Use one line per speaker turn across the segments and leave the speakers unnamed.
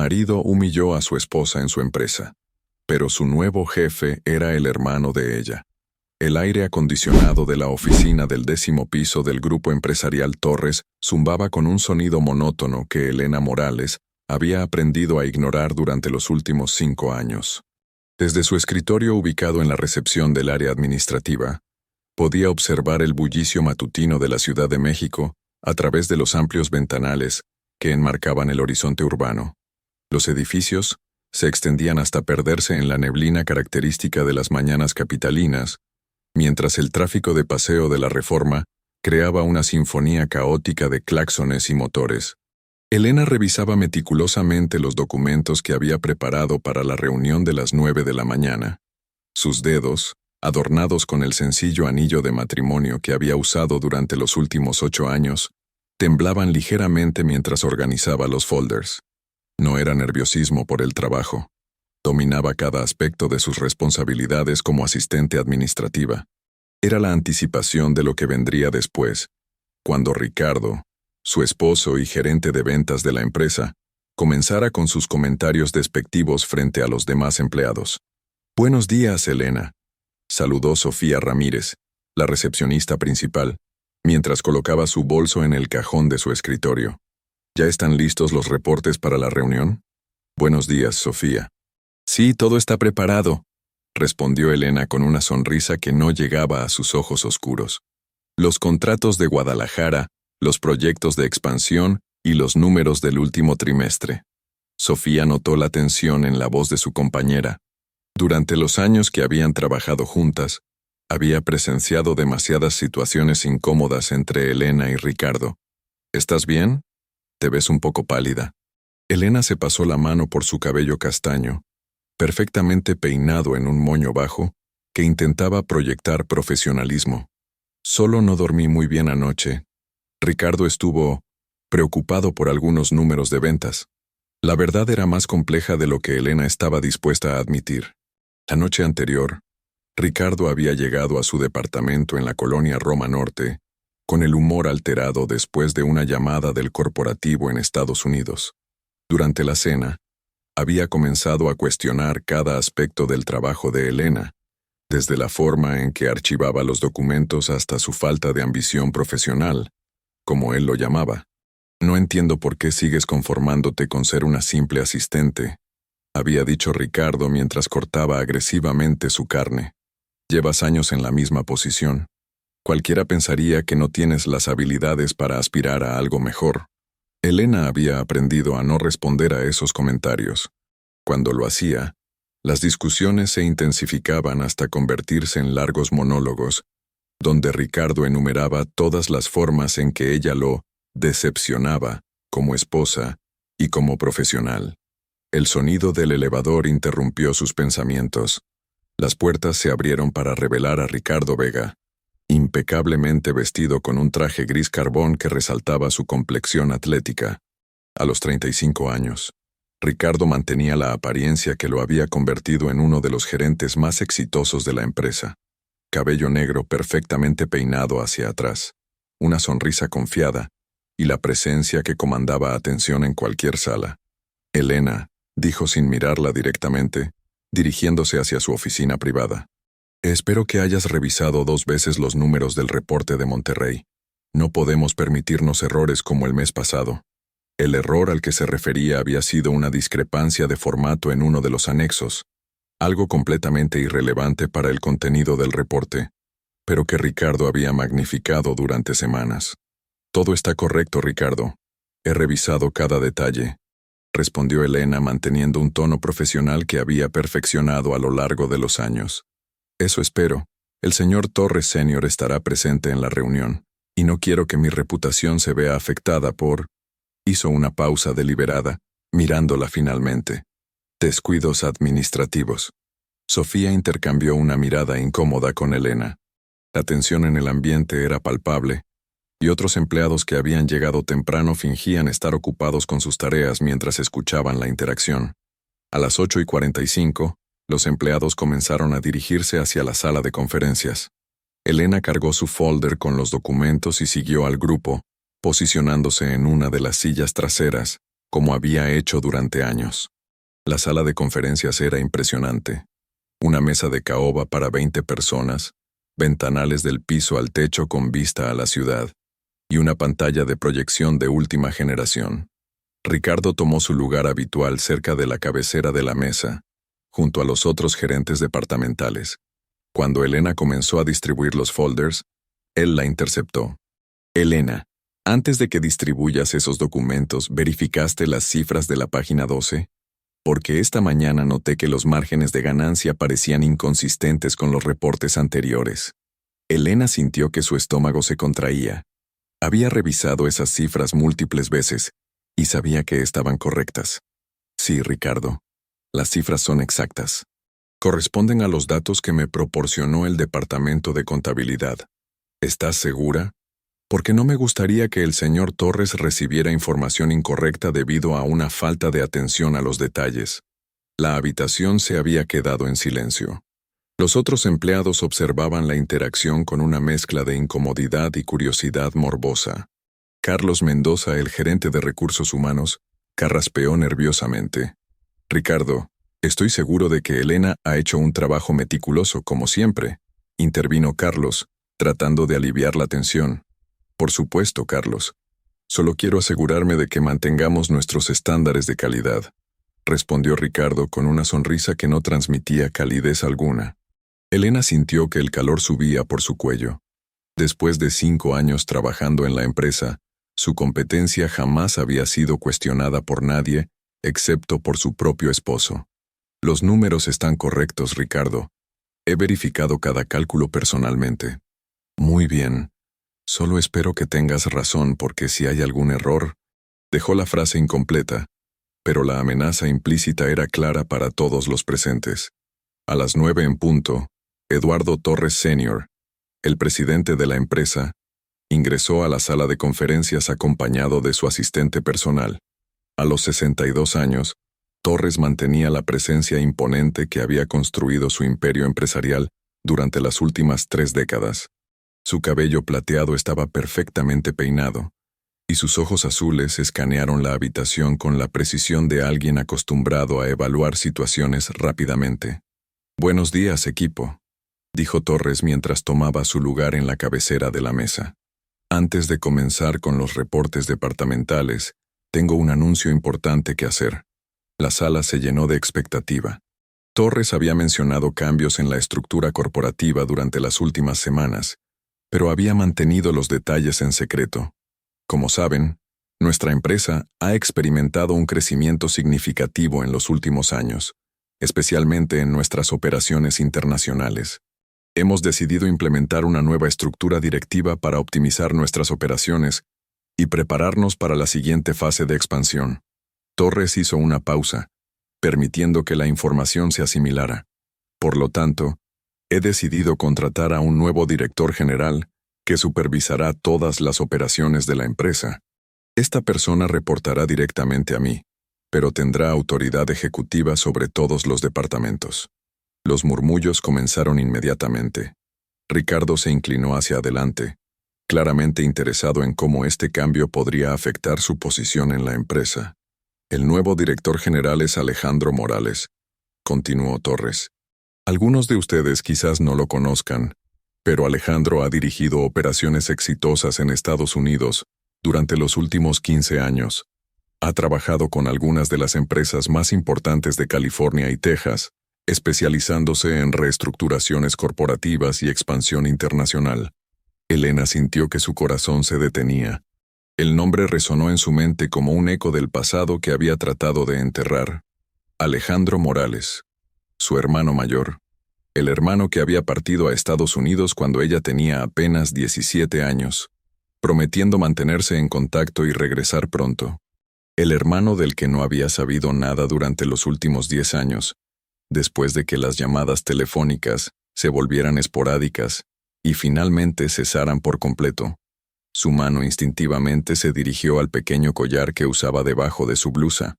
marido humilló a su esposa en su empresa, pero su nuevo jefe era el hermano de ella. El aire acondicionado de la oficina del 10º piso del grupo empresarial Torres zumbaba con un sonido monótono que Elena Morales había aprendido a ignorar durante los últimos 5 años. Desde su escritorio ubicado en la recepción del área administrativa, podía observar el bullicio matutino de la Ciudad de México a través de los amplios ventanales que enmarcaban el horizonte urbano. Los edificios se extendían hasta perderse en la neblina característica de las mañanas capitalinas, mientras el tráfico de paseo de la Reforma creaba una sinfonía caótica de claxones y motores. Elena revisaba meticulosamente los documentos que había preparado para la reunión de las 9 de la mañana. Sus dedos, adornados con el sencillo anillo de matrimonio que había usado durante los últimos 8 años, temblaban ligeramente mientras organizaba los folders. No era nerviosismo por el trabajo. Dominaba cada aspecto de sus responsabilidades como asistente administrativa. Era la anticipación de lo que vendría después, cuando Ricardo, su esposo y gerente de ventas de la empresa, comenzara con sus comentarios despectivos frente a los demás empleados. «Buenos días, Elena», saludó Sofía Ramírez, la recepcionista principal, mientras colocaba su bolso en el cajón de su escritorio. «¿Ya están listos los reportes para la reunión?» «Buenos días, Sofía». «Sí, todo está preparado», respondió Elena con una sonrisa que no llegaba a sus ojos oscuros. «Los contratos de Guadalajara, los proyectos de expansión y los números del último trimestre». Sofía notó la tensión en la voz de su compañera. Durante los años que habían trabajado juntas, había presenciado demasiadas situaciones incómodas entre Elena y Ricardo. «¿Estás bien? Te ves un poco pálida». Elena se pasó la mano por su cabello castaño, perfectamente peinado en un moño bajo, que intentaba proyectar profesionalismo. «Solo no dormí muy bien anoche. Ricardo estuvo preocupado por algunos números de ventas». La verdad era más compleja de lo que Elena estaba dispuesta a admitir. La noche anterior, Ricardo había llegado a su departamento en la colonia Roma Norte, con el humor alterado después de una llamada del corporativo en Estados Unidos. Durante la cena, había comenzado a cuestionar cada aspecto del trabajo de Elena, desde la forma en que archivaba los documentos hasta su falta de ambición profesional, como él lo llamaba. «No entiendo por qué sigues conformándote con ser una simple asistente», había dicho Ricardo mientras cortaba agresivamente su carne. «Llevas años en la misma posición. Cualquiera pensaría que no tienes las habilidades para aspirar a algo mejor». Elena había aprendido a no responder a esos comentarios. Cuando lo hacía, las discusiones se intensificaban hasta convertirse en largos monólogos, donde Ricardo enumeraba todas las formas en que ella lo decepcionaba como esposa y como profesional. El sonido del elevador interrumpió sus pensamientos. Las puertas se abrieron para revelar a Ricardo Vega, impecablemente vestido con un traje gris carbón que resaltaba su complexión atlética. A los 35 años, Ricardo mantenía la apariencia que lo había convertido en uno de los gerentes más exitosos de la empresa. Cabello negro perfectamente peinado hacia atrás, una sonrisa confiada y la presencia que comandaba atención en cualquier sala. «Elena», dijo sin mirarla directamente, dirigiéndose hacia su oficina privada. «Espero que hayas revisado 2 veces los números del reporte de Monterrey. No podemos permitirnos errores como el mes pasado». El error al que se refería había sido una discrepancia de formato en uno de los anexos, algo completamente irrelevante para el contenido del reporte, pero que Ricardo había magnificado durante semanas. «Todo está correcto, Ricardo. He revisado cada detalle», respondió Elena manteniendo un tono profesional que había perfeccionado a lo largo de los años. «Eso espero. El señor Torres Senior estará presente en la reunión, y no quiero que mi reputación se vea afectada por...». Hizo una pausa deliberada, mirándola finalmente. «Descuidos administrativos». Sofía intercambió una mirada incómoda con Elena. La tensión en el ambiente era palpable, y otros empleados que habían llegado temprano fingían estar ocupados con sus tareas mientras escuchaban la interacción. A las 8:45, los empleados comenzaron a dirigirse hacia la sala de conferencias. Elena cargó su folder con los documentos y siguió al grupo, posicionándose en una de las sillas traseras, como había hecho durante años. La sala de conferencias era impresionante. Una mesa de caoba para 20 personas, ventanales del piso al techo con vista a la ciudad, y una pantalla de proyección de última generación. Ricardo tomó su lugar habitual cerca de la cabecera de la mesa, junto a los otros gerentes departamentales. Cuando Elena comenzó a distribuir los folders, él la interceptó. Elena, antes de que distribuyas esos documentos, ¿verificaste las cifras de la página 12? Porque esta mañana noté que los márgenes de ganancia parecían inconsistentes con los reportes anteriores. Elena sintió que su estómago se contraía. Había revisado esas cifras múltiples veces y sabía que estaban correctas. Sí, Ricardo, las cifras son exactas. Corresponden a los datos que me proporcionó el departamento de contabilidad. ¿Estás segura? Porque no me gustaría que el señor Torres recibiera información incorrecta debido a una falta de atención a los detalles. La habitación se había quedado en silencio. Los otros empleados observaban la interacción con una mezcla de incomodidad y curiosidad morbosa. Carlos Mendoza, el gerente de recursos humanos, carraspeó nerviosamente. Ricardo, estoy seguro de que Elena ha hecho un trabajo meticuloso, como siempre, intervino Carlos, tratando de aliviar la tensión. Por supuesto, Carlos. Solo quiero asegurarme de que mantengamos nuestros estándares de calidad, respondió Ricardo con una sonrisa que no transmitía calidez alguna. Elena sintió que el calor subía por su cuello. Después de 5 años trabajando en la empresa, su competencia jamás había sido cuestionada por nadie, excepto por su propio esposo. Los números están correctos, Ricardo. He verificado cada cálculo personalmente. Muy bien. Solo espero que tengas razón porque si hay algún error... Dejó la frase incompleta, pero la amenaza implícita era clara para todos los presentes. A las 9 en punto, Eduardo Torres Sr., el presidente de la empresa, ingresó a la sala de conferencias acompañado de su asistente personal. A los 62 años, Torres mantenía la presencia imponente que había construido su imperio empresarial durante las últimas 3 décadas. Su cabello plateado estaba perfectamente peinado, y sus ojos azules escanearon la habitación con la precisión de alguien acostumbrado a evaluar situaciones rápidamente. «Buenos días, equipo», dijo Torres mientras tomaba su lugar en la cabecera de la mesa. «Antes de comenzar con los reportes departamentales, tengo un anuncio importante que hacer». La sala se llenó de expectativa. Torres había mencionado cambios en la estructura corporativa durante las últimas semanas, pero había mantenido los detalles en secreto. Como saben, nuestra empresa ha experimentado un crecimiento significativo en los últimos años, especialmente en nuestras operaciones internacionales. Hemos decidido implementar una nueva estructura directiva para optimizar nuestras operaciones y prepararnos para la siguiente fase de expansión. Torres hizo una pausa, permitiendo que la información se asimilara. Por lo tanto, he decidido contratar a un nuevo director general que supervisará todas las operaciones de la empresa. Esta persona reportará directamente a mí, pero tendrá autoridad ejecutiva sobre todos los departamentos. Los murmullos comenzaron inmediatamente. Ricardo se inclinó hacia adelante, claramente interesado en cómo este cambio podría afectar su posición en la empresa. El nuevo director general es Alejandro Morales, continuó Torres. Algunos de ustedes quizás no lo conozcan, pero Alejandro ha dirigido operaciones exitosas en Estados Unidos durante los últimos 15 años. Ha trabajado con algunas de las empresas más importantes de California y Texas, especializándose en reestructuraciones corporativas y expansión internacional. Elena sintió que su corazón se detenía. El nombre resonó en su mente como un eco del pasado que había tratado de enterrar. Alejandro Morales, su hermano mayor. El hermano que había partido a Estados Unidos cuando ella tenía apenas 17 años, prometiendo mantenerse en contacto y regresar pronto. El hermano del que no había sabido nada durante los últimos 10 años, después de que las llamadas telefónicas se volvieran esporádicas y finalmente cesaran por completo. Su mano instintivamente se dirigió al pequeño collar que usaba debajo de su blusa,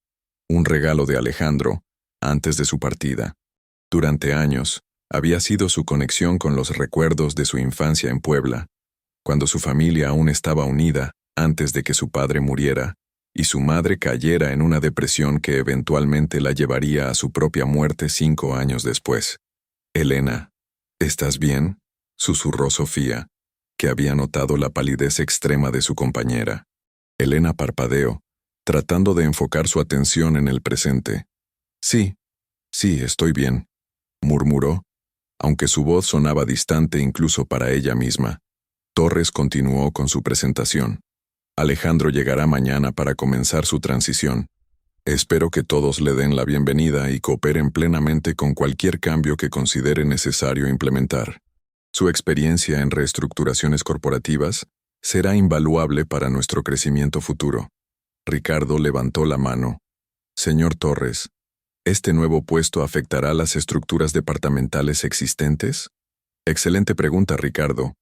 un regalo de Alejandro, antes de su partida. Durante años, había sido su conexión con los recuerdos de su infancia en Puebla, cuando su familia aún estaba unida antes de que su padre muriera. y su madre cayera en una depresión que eventualmente la llevaría a su propia muerte 5 años después. «Elena, ¿estás bien?», susurró Sofía, que había notado la palidez extrema de su compañera. Elena parpadeó, tratando de enfocar su atención en el presente. «Sí, estoy bien», murmuró, aunque su voz sonaba distante incluso para ella misma. Torres continuó con su presentación. «Alejandro llegará mañana para comenzar su transición. Espero que todos le den la bienvenida y cooperen plenamente con cualquier cambio que considere necesario implementar. Su experiencia en reestructuraciones corporativas será invaluable para nuestro crecimiento futuro». Ricardo levantó la mano. «Señor Torres, ¿este nuevo puesto afectará las estructuras departamentales existentes?». «Excelente pregunta, Ricardo.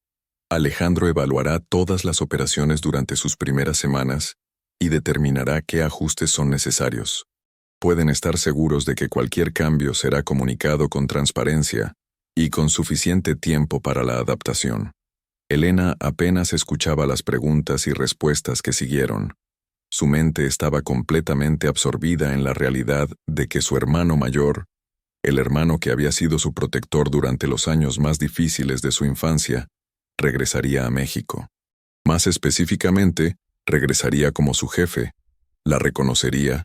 Alejandro evaluará todas las operaciones durante sus primeras semanas y determinará qué ajustes son necesarios. Pueden estar seguros de que cualquier cambio será comunicado con transparencia y con suficiente tiempo para la adaptación». Elena apenas escuchaba las preguntas y respuestas que siguieron. Su mente estaba completamente absorbida en la realidad de que su hermano mayor, el hermano que había sido su protector durante los años más difíciles de su infancia, regresaría a México. Más específicamente, regresaría como su jefe. La reconocería.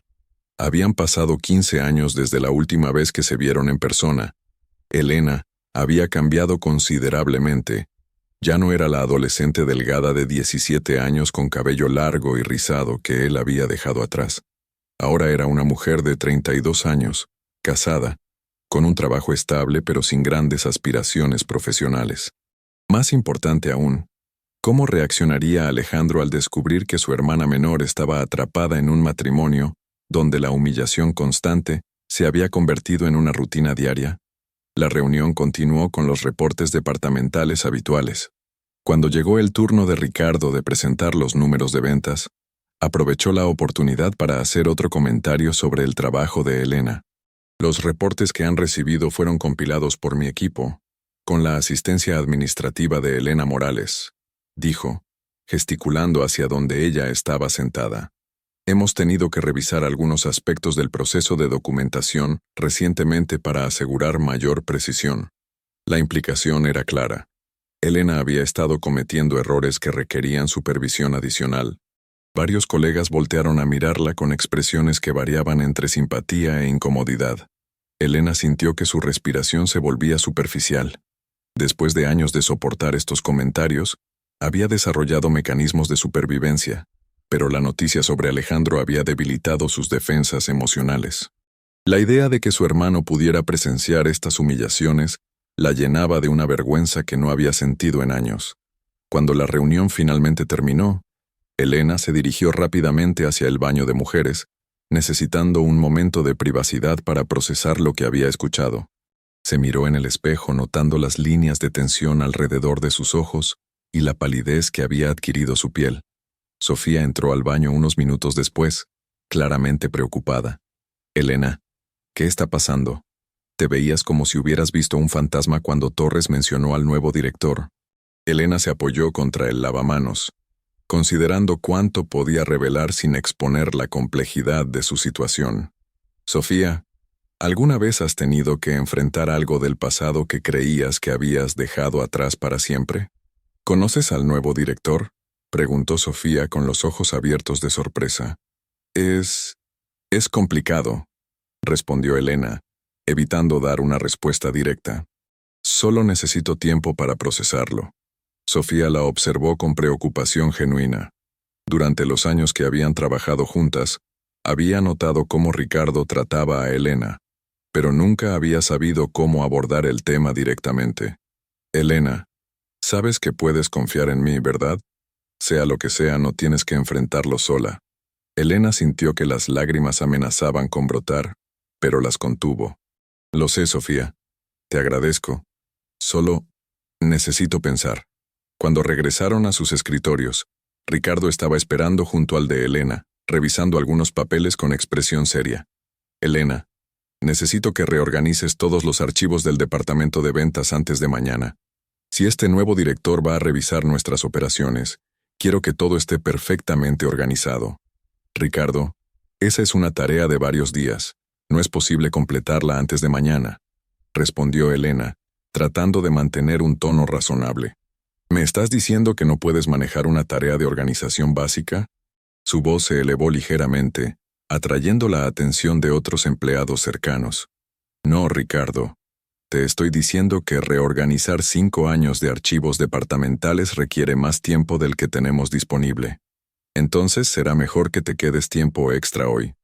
Habían pasado 15 años desde la última vez que se vieron en persona. Elena había cambiado considerablemente. Ya no era la adolescente delgada de 17 años con cabello largo y rizado que él había dejado atrás. Ahora era una mujer de 32 años, casada, con un trabajo estable pero sin grandes aspiraciones profesionales. Más importante aún, ¿cómo reaccionaría Alejandro al descubrir que su hermana menor estaba atrapada en un matrimonio donde la humillación constante se había convertido en una rutina diaria? La reunión continuó con los reportes departamentales habituales. Cuando llegó el turno de Ricardo de presentar los números de ventas, aprovechó la oportunidad para hacer otro comentario sobre el trabajo de Elena. «Los reportes que han recibido fueron compilados por mi equipo, con la asistencia administrativa de Elena Morales», dijo, gesticulando hacia donde ella estaba sentada. «Hemos tenido que revisar algunos aspectos del proceso de documentación recientemente para asegurar mayor precisión». La implicación era clara. Elena había estado cometiendo errores que requerían supervisión adicional. Varios colegas voltearon a mirarla con expresiones que variaban entre simpatía e incomodidad. Elena sintió que su respiración se volvía superficial. Después de años de soportar estos comentarios, había desarrollado mecanismos de supervivencia, pero la noticia sobre Alejandro había debilitado sus defensas emocionales. La idea de que su hermano pudiera presenciar estas humillaciones la llenaba de una vergüenza que no había sentido en años. Cuando la reunión finalmente terminó, Elena se dirigió rápidamente hacia el baño de mujeres, necesitando un momento de privacidad para procesar lo que había escuchado. Se miró en el espejo notando las líneas de tensión alrededor de sus ojos y la palidez que había adquirido su piel. Sofía entró al baño unos minutos después, claramente preocupada. «Elena, ¿qué está pasando? Te veías como si hubieras visto un fantasma cuando Torres mencionó al nuevo director». Elena se apoyó contra el lavamanos, considerando cuánto podía revelar sin exponer la complejidad de su situación. «Sofía, ¿alguna vez has tenido que enfrentar algo del pasado que creías que habías dejado atrás para siempre?» «¿Conoces al nuevo director?», preguntó Sofía con los ojos abiertos de sorpresa. Es complicado», respondió Elena, evitando dar una respuesta directa. «Solo necesito tiempo para procesarlo». Sofía la observó con preocupación genuina. Durante los años que habían trabajado juntas, había notado cómo Ricardo trataba a Elena, pero nunca había sabido cómo abordar el tema directamente. «Elena, sabes que puedes confiar en mí, ¿verdad? Sea lo que sea, no tienes que enfrentarlo sola». Elena sintió que las lágrimas amenazaban con brotar, pero las contuvo. «Lo sé, Sofía. Te agradezco. Solo necesito pensar». Cuando regresaron a sus escritorios, Ricardo estaba esperando junto al de Elena, revisando algunos papeles con expresión seria. «Elena, necesito que reorganices todos los archivos del departamento de ventas antes de mañana. Si este nuevo director va a revisar nuestras operaciones, quiero que todo esté perfectamente organizado». Ricardo, esa es una tarea de varios días. No es posible completarla antes de mañana, respondió Elena, tratando de mantener un tono razonable. ¿Me estás diciendo que no puedes manejar una tarea de organización básica? Su voz se elevó ligeramente, atrayendo la atención de otros empleados cercanos. No, Ricardo. Te estoy diciendo que reorganizar 5 años de archivos departamentales requiere más tiempo del que tenemos disponible. Entonces será mejor que te quedes tiempo extra hoy.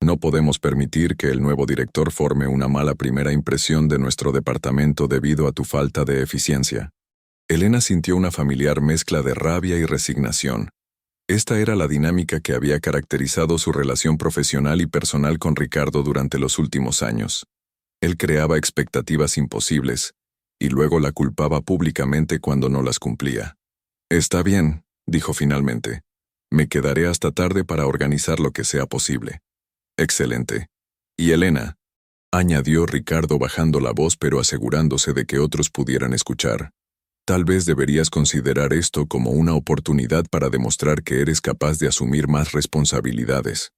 No podemos permitir que el nuevo director forme una mala primera impresión de nuestro departamento debido a tu falta de eficiencia. Elena sintió una familiar mezcla de rabia y resignación. Esta era la dinámica que había caracterizado su relación profesional y personal con Ricardo durante los últimos años. Él creaba expectativas imposibles, y luego la culpaba públicamente cuando no las cumplía. Está bien, dijo finalmente. Me quedaré hasta tarde para organizar lo que sea posible. Excelente. Y Elena, añadió Ricardo bajando la voz pero asegurándose de que otros pudieran escuchar. Tal vez deberías considerar esto como una oportunidad para demostrar que eres capaz de asumir más responsabilidades.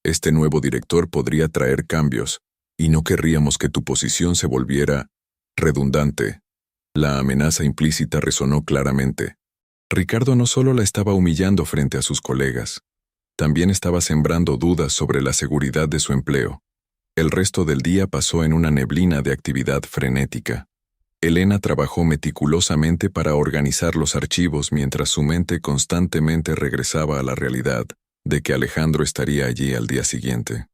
Este nuevo director podría traer cambios, y no querríamos que tu posición se volviera redundante. La amenaza implícita resonó claramente. Ricardo no solo la estaba humillando frente a sus colegas, también estaba sembrando dudas sobre la seguridad de su empleo. El resto del día pasó en una neblina de actividad frenética. Elena trabajó meticulosamente para organizar los archivos mientras su mente constantemente regresaba a la realidad de que Alejandro estaría allí al día siguiente.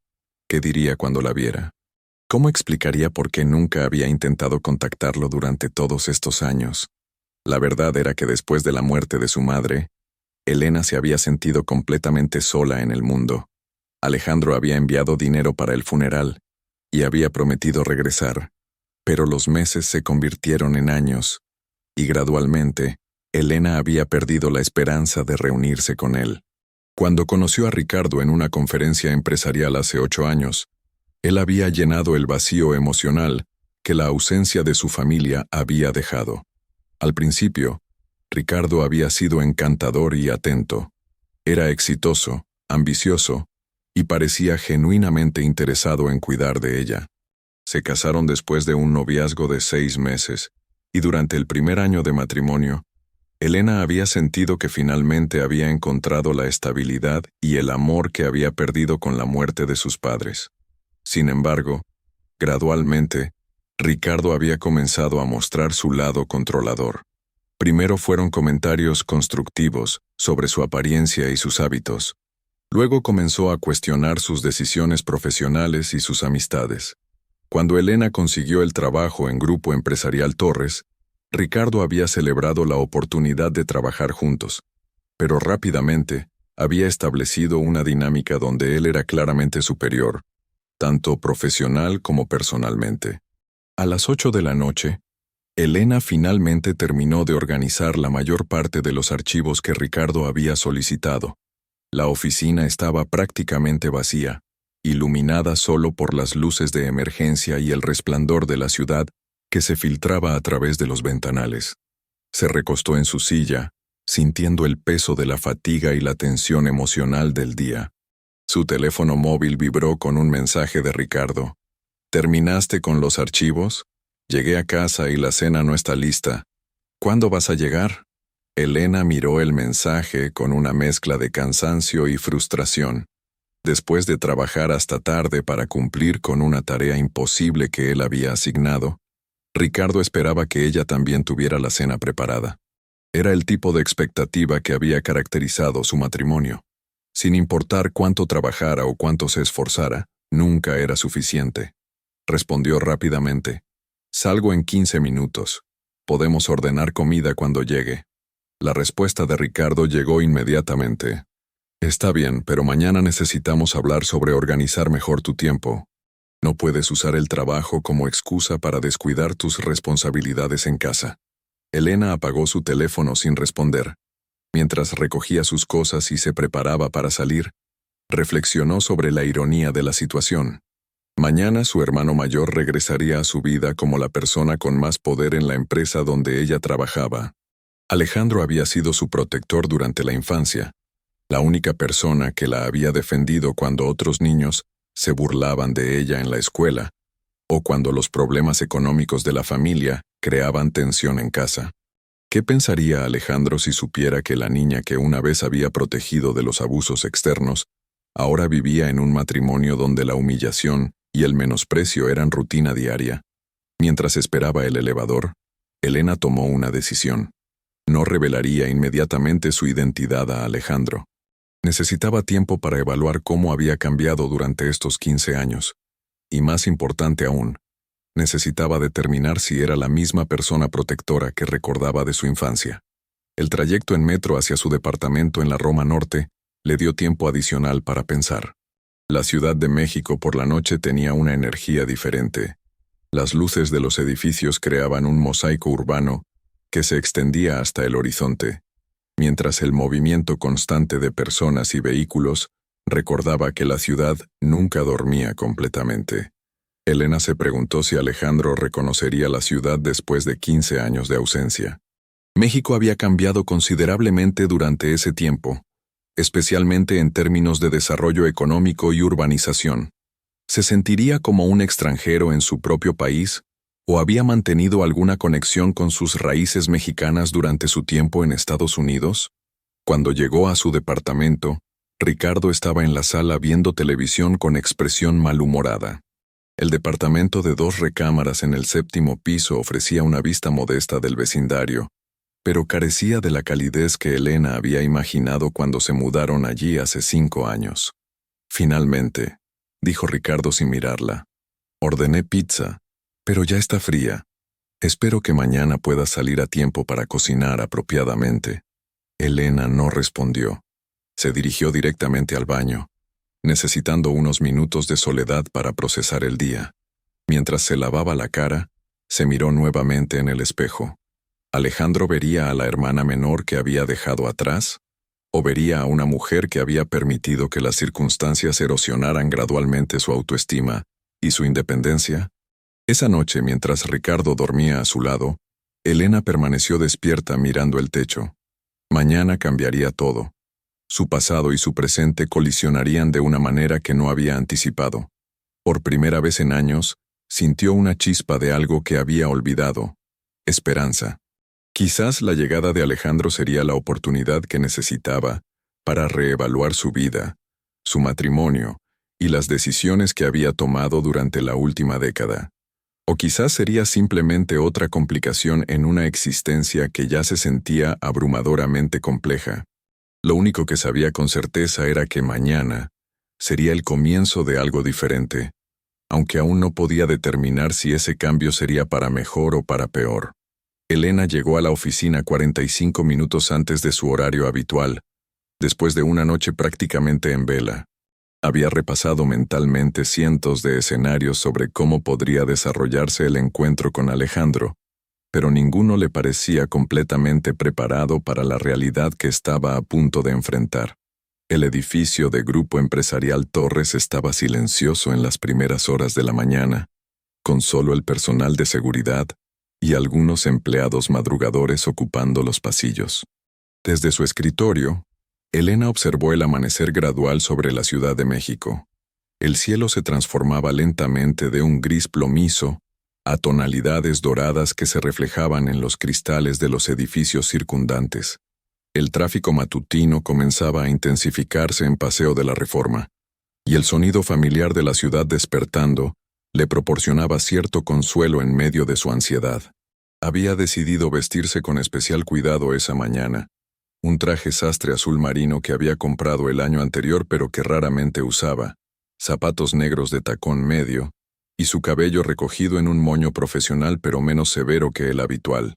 ¿Qué diría cuando la viera? ¿Cómo explicaría por qué nunca había intentado contactarlo durante todos estos años? La verdad era que después de la muerte de su madre, Elena se había sentido completamente sola en el mundo. Alejandro había enviado dinero para el funeral y había prometido regresar, pero los meses se convirtieron en años, y gradualmente, Elena había perdido la esperanza de reunirse con él. Cuando conoció a Ricardo en una conferencia empresarial hace 8 años, él había llenado el vacío emocional que la ausencia de su familia había dejado. Al principio, Ricardo había sido encantador y atento. Era exitoso, ambicioso, y parecía genuinamente interesado en cuidar de ella. Se casaron después de un noviazgo de 6 meses, y durante el primer año de matrimonio, Elena había sentido que finalmente había encontrado la estabilidad y el amor que había perdido con la muerte de sus padres. Sin embargo, gradualmente, Ricardo había comenzado a mostrar su lado controlador. Primero fueron comentarios constructivos sobre su apariencia y sus hábitos. Luego comenzó a cuestionar sus decisiones profesionales y sus amistades. Cuando Elena consiguió el trabajo en Grupo Empresarial Torres, Ricardo había celebrado la oportunidad de trabajar juntos, pero rápidamente había establecido una dinámica donde él era claramente superior, tanto profesional como personalmente. A las 8 de la noche, Elena finalmente terminó de organizar la mayor parte de los archivos que Ricardo había solicitado. La oficina estaba prácticamente vacía, iluminada solo por las luces de emergencia y el resplandor de la ciudad que se filtraba a través de los ventanales. Se recostó en su silla, sintiendo el peso de la fatiga y la tensión emocional del día. Su teléfono móvil vibró con un mensaje de Ricardo. ¿Terminaste con los archivos? Llegué a casa y la cena no está lista. ¿Cuándo vas a llegar? Elena miró el mensaje con una mezcla de cansancio y frustración. Después de trabajar hasta tarde para cumplir con una tarea imposible que él había asignado, Ricardo esperaba que ella también tuviera la cena preparada. Era el tipo de expectativa que había caracterizado su matrimonio. Sin importar cuánto trabajara o cuánto se esforzara, nunca era suficiente. Respondió rápidamente. Salgo en 15 minutos. Podemos ordenar comida cuando llegue. La respuesta de Ricardo llegó inmediatamente. Está bien, pero mañana necesitamos hablar sobre organizar mejor tu tiempo. No puedes usar el trabajo como excusa para descuidar tus responsabilidades en casa. Elena apagó su teléfono sin responder. Mientras recogía sus cosas y se preparaba para salir, reflexionó sobre la ironía de la situación. Mañana su hermano mayor regresaría a su vida como la persona con más poder en la empresa donde ella trabajaba. Alejandro había sido su protector durante la infancia, la única persona que la había defendido cuando otros niños se burlaban de ella en la escuela, o cuando los problemas económicos de la familia creaban tensión en casa. ¿Qué pensaría Alejandro si supiera que la niña que una vez había protegido de los abusos externos, ahora vivía en un matrimonio donde la humillación y el menosprecio eran rutina diaria? Mientras esperaba el elevador, Elena tomó una decisión. No revelaría inmediatamente su identidad a Alejandro. Necesitaba tiempo para evaluar cómo había cambiado durante estos 15 años. Y más importante aún, necesitaba determinar si era la misma persona protectora que recordaba de su infancia. El trayecto en metro hacia su departamento en la Roma Norte le dio tiempo adicional para pensar. La Ciudad de México por la noche tenía una energía diferente. Las luces de los edificios creaban un mosaico urbano que se extendía hasta el horizonte, mientras el movimiento constante de personas y vehículos recordaba que la ciudad nunca dormía completamente. Elena se preguntó si Alejandro reconocería la ciudad después de 15 años de ausencia. México había cambiado considerablemente durante ese tiempo, especialmente en términos de desarrollo económico y urbanización. ¿Se sentiría como un extranjero en su propio país, o había mantenido alguna conexión con sus raíces mexicanas durante su tiempo en Estados Unidos? Cuando llegó a su departamento, Ricardo estaba en la sala viendo televisión con expresión malhumorada. El departamento de 2 recámaras en el 7º piso ofrecía una vista modesta del vecindario, pero carecía de la calidez que Elena había imaginado cuando se mudaron allí hace 5 años. Finalmente, dijo Ricardo sin mirarla, ordené pizza, pero ya está fría. Espero que mañana pueda salir a tiempo para cocinar apropiadamente. Elena no respondió. Se dirigió directamente al baño, necesitando unos minutos de soledad para procesar el día. Mientras se lavaba la cara, se miró nuevamente en el espejo. ¿Alejandro vería a la hermana menor que había dejado atrás? ¿O vería a una mujer que había permitido que las circunstancias erosionaran gradualmente su autoestima y su independencia? Esa noche, mientras Ricardo dormía a su lado, Elena permaneció despierta mirando el techo. Mañana cambiaría todo. Su pasado y su presente colisionarían de una manera que no había anticipado. Por primera vez en años, sintió una chispa de algo que había olvidado: esperanza. Quizás la llegada de Alejandro sería la oportunidad que necesitaba para reevaluar su vida, su matrimonio y las decisiones que había tomado durante la última década. O quizás sería simplemente otra complicación en una existencia que ya se sentía abrumadoramente compleja. Lo único que sabía con certeza era que mañana sería el comienzo de algo diferente, aunque aún no podía determinar si ese cambio sería para mejor o para peor. Elena llegó a la oficina 45 minutos antes de su horario habitual, después de una noche prácticamente en vela. Había repasado mentalmente cientos de escenarios sobre cómo podría desarrollarse el encuentro con Alejandro, pero ninguno le parecía completamente preparado para la realidad que estaba a punto de enfrentar. El edificio de Grupo Empresarial Torres estaba silencioso en las primeras horas de la mañana, con solo el personal de seguridad y algunos empleados madrugadores ocupando los pasillos. Desde su escritorio, Elena observó el amanecer gradual sobre la Ciudad de México. El cielo se transformaba lentamente de un gris plomizo a tonalidades doradas que se reflejaban en los cristales de los edificios circundantes. El tráfico matutino comenzaba a intensificarse en Paseo de la Reforma, y el sonido familiar de la ciudad despertando le proporcionaba cierto consuelo en medio de su ansiedad. Había decidido vestirse con especial cuidado esa mañana, un traje sastre azul marino que había comprado el año anterior pero que raramente usaba, zapatos negros de tacón medio, y su cabello recogido en un moño profesional pero menos severo que el habitual.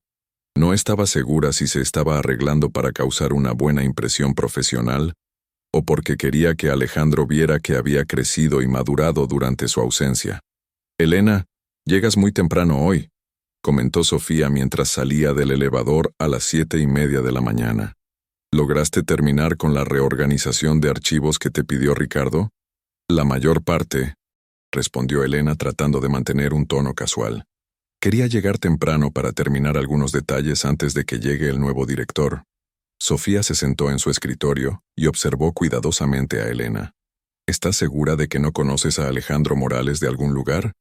No estaba segura si se estaba arreglando para causar una buena impresión profesional, o porque quería que Alejandro viera que había crecido y madurado durante su ausencia. «Elena, llegas muy temprano hoy», comentó Sofía mientras salía del elevador a las 7:30 de la mañana. «¿Lograste terminar con la reorganización de archivos que te pidió Ricardo?» «La mayor parte», respondió Elena tratando de mantener un tono casual. Quería llegar temprano para terminar algunos detalles antes de que llegue el nuevo director. Sofía se sentó en su escritorio y observó cuidadosamente a Elena. ¿Estás segura de que no conoces a Alejandro Morales de algún lugar?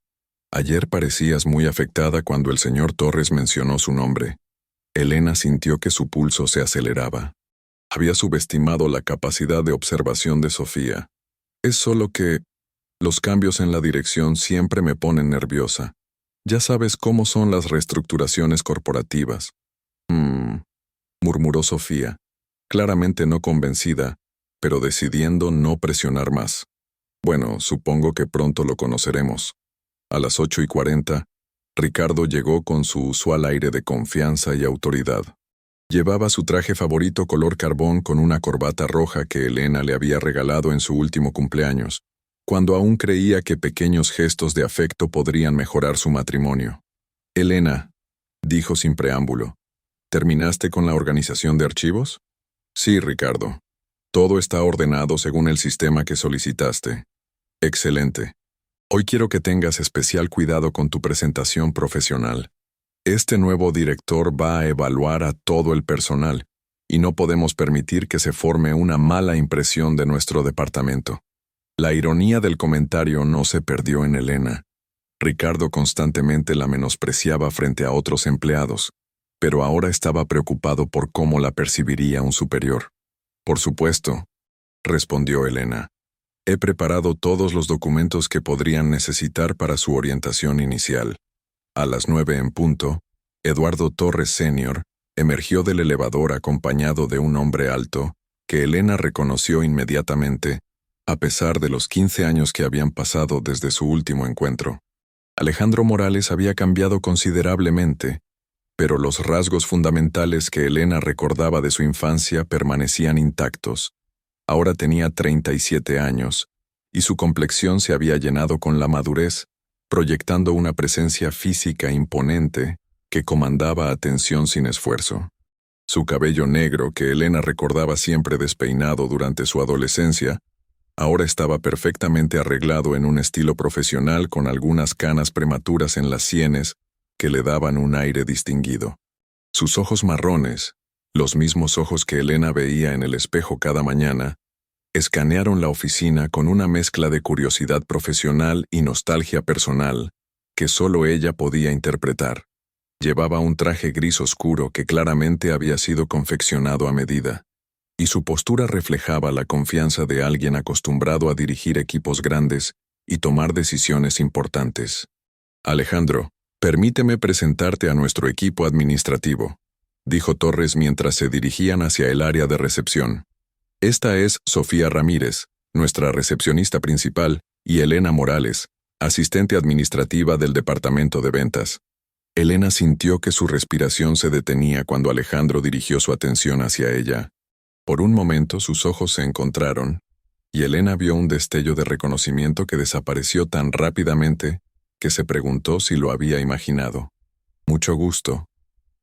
Ayer parecías muy afectada cuando el señor Torres mencionó su nombre. Elena sintió que su pulso se aceleraba. Había subestimado la capacidad de observación de Sofía. Es solo que los cambios en la dirección siempre me ponen nerviosa. Ya sabes cómo son las reestructuraciones corporativas. Murmuró Sofía, claramente no convencida, pero decidiendo no presionar más. Bueno, supongo que pronto lo conoceremos. A las 8:40, Ricardo llegó con su usual aire de confianza y autoridad. Llevaba su traje favorito color carbón con una corbata roja que Elena le había regalado en su último cumpleaños, cuando aún creía que pequeños gestos de afecto podrían mejorar su matrimonio. Elena, dijo sin preámbulo, ¿terminaste con la organización de archivos? Sí, Ricardo. Todo está ordenado según el sistema que solicitaste. Excelente. Hoy quiero que tengas especial cuidado con tu presentación profesional. Este nuevo director va a evaluar a todo el personal, y no podemos permitir que se forme una mala impresión de nuestro departamento. La ironía del comentario no se perdió en Elena. Ricardo constantemente la menospreciaba frente a otros empleados, pero ahora estaba preocupado por cómo la percibiría un superior. Por supuesto, respondió Elena. He preparado todos los documentos que podrían necesitar para su orientación inicial. A las 9 en punto, Eduardo Torres Sr. emergió del elevador acompañado de un hombre alto, que Elena reconoció inmediatamente, a pesar de los 15 años que habían pasado desde su último encuentro. Alejandro Morales había cambiado considerablemente, pero los rasgos fundamentales que Elena recordaba de su infancia permanecían intactos. Ahora tenía 37 años, y su complexión se había llenado con la madurez, proyectando una presencia física imponente que comandaba atención sin esfuerzo. Su cabello negro, que Elena recordaba siempre despeinado durante su adolescencia, ahora estaba perfectamente arreglado en un estilo profesional con algunas canas prematuras en las sienes que le daban un aire distinguido. Sus ojos marrones, los mismos ojos que Elena veía en el espejo cada mañana, escanearon la oficina con una mezcla de curiosidad profesional y nostalgia personal que solo ella podía interpretar. Llevaba un traje gris oscuro que claramente había sido confeccionado a medida, y su postura reflejaba la confianza de alguien acostumbrado a dirigir equipos grandes y tomar decisiones importantes. Alejandro, permíteme presentarte a nuestro equipo administrativo, dijo Torres mientras se dirigían hacia el área de recepción. Esta es Sofía Ramírez, nuestra recepcionista principal, y Elena Morales, asistente administrativa del departamento de ventas. Elena sintió que su respiración se detenía cuando Alejandro dirigió su atención hacia ella. Por un momento sus ojos se encontraron, y Elena vio un destello de reconocimiento que desapareció tan rápidamente que se preguntó si lo había imaginado. Mucho gusto,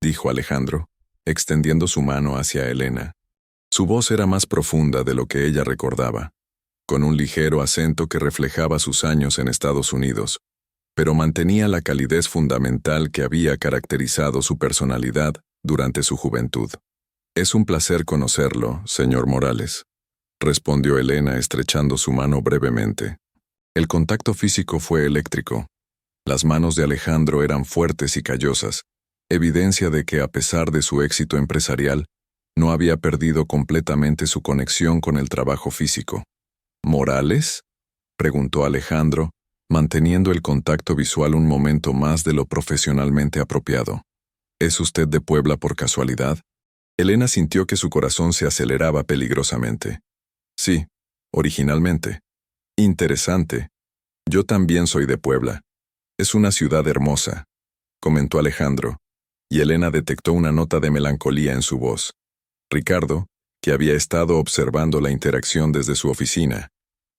dijo Alejandro, extendiendo su mano hacia Elena. Su voz era más profunda de lo que ella recordaba, con un ligero acento que reflejaba sus años en Estados Unidos, pero mantenía la calidez fundamental que había caracterizado su personalidad durante su juventud. Es un placer conocerlo, señor Morales, respondió Elena estrechando su mano brevemente. El contacto físico fue eléctrico. Las manos de Alejandro eran fuertes y callosas, evidencia de que a pesar de su éxito empresarial, no había perdido completamente su conexión con el trabajo físico. ¿Morales?, preguntó Alejandro, manteniendo el contacto visual un momento más de lo profesionalmente apropiado. ¿Es usted de Puebla por casualidad? Elena sintió que su corazón se aceleraba peligrosamente. Sí, originalmente. Interesante. Yo también soy de Puebla. Es una ciudad hermosa, comentó Alejandro, y Elena detectó una nota de melancolía en su voz. Ricardo, que había estado observando la interacción desde su oficina,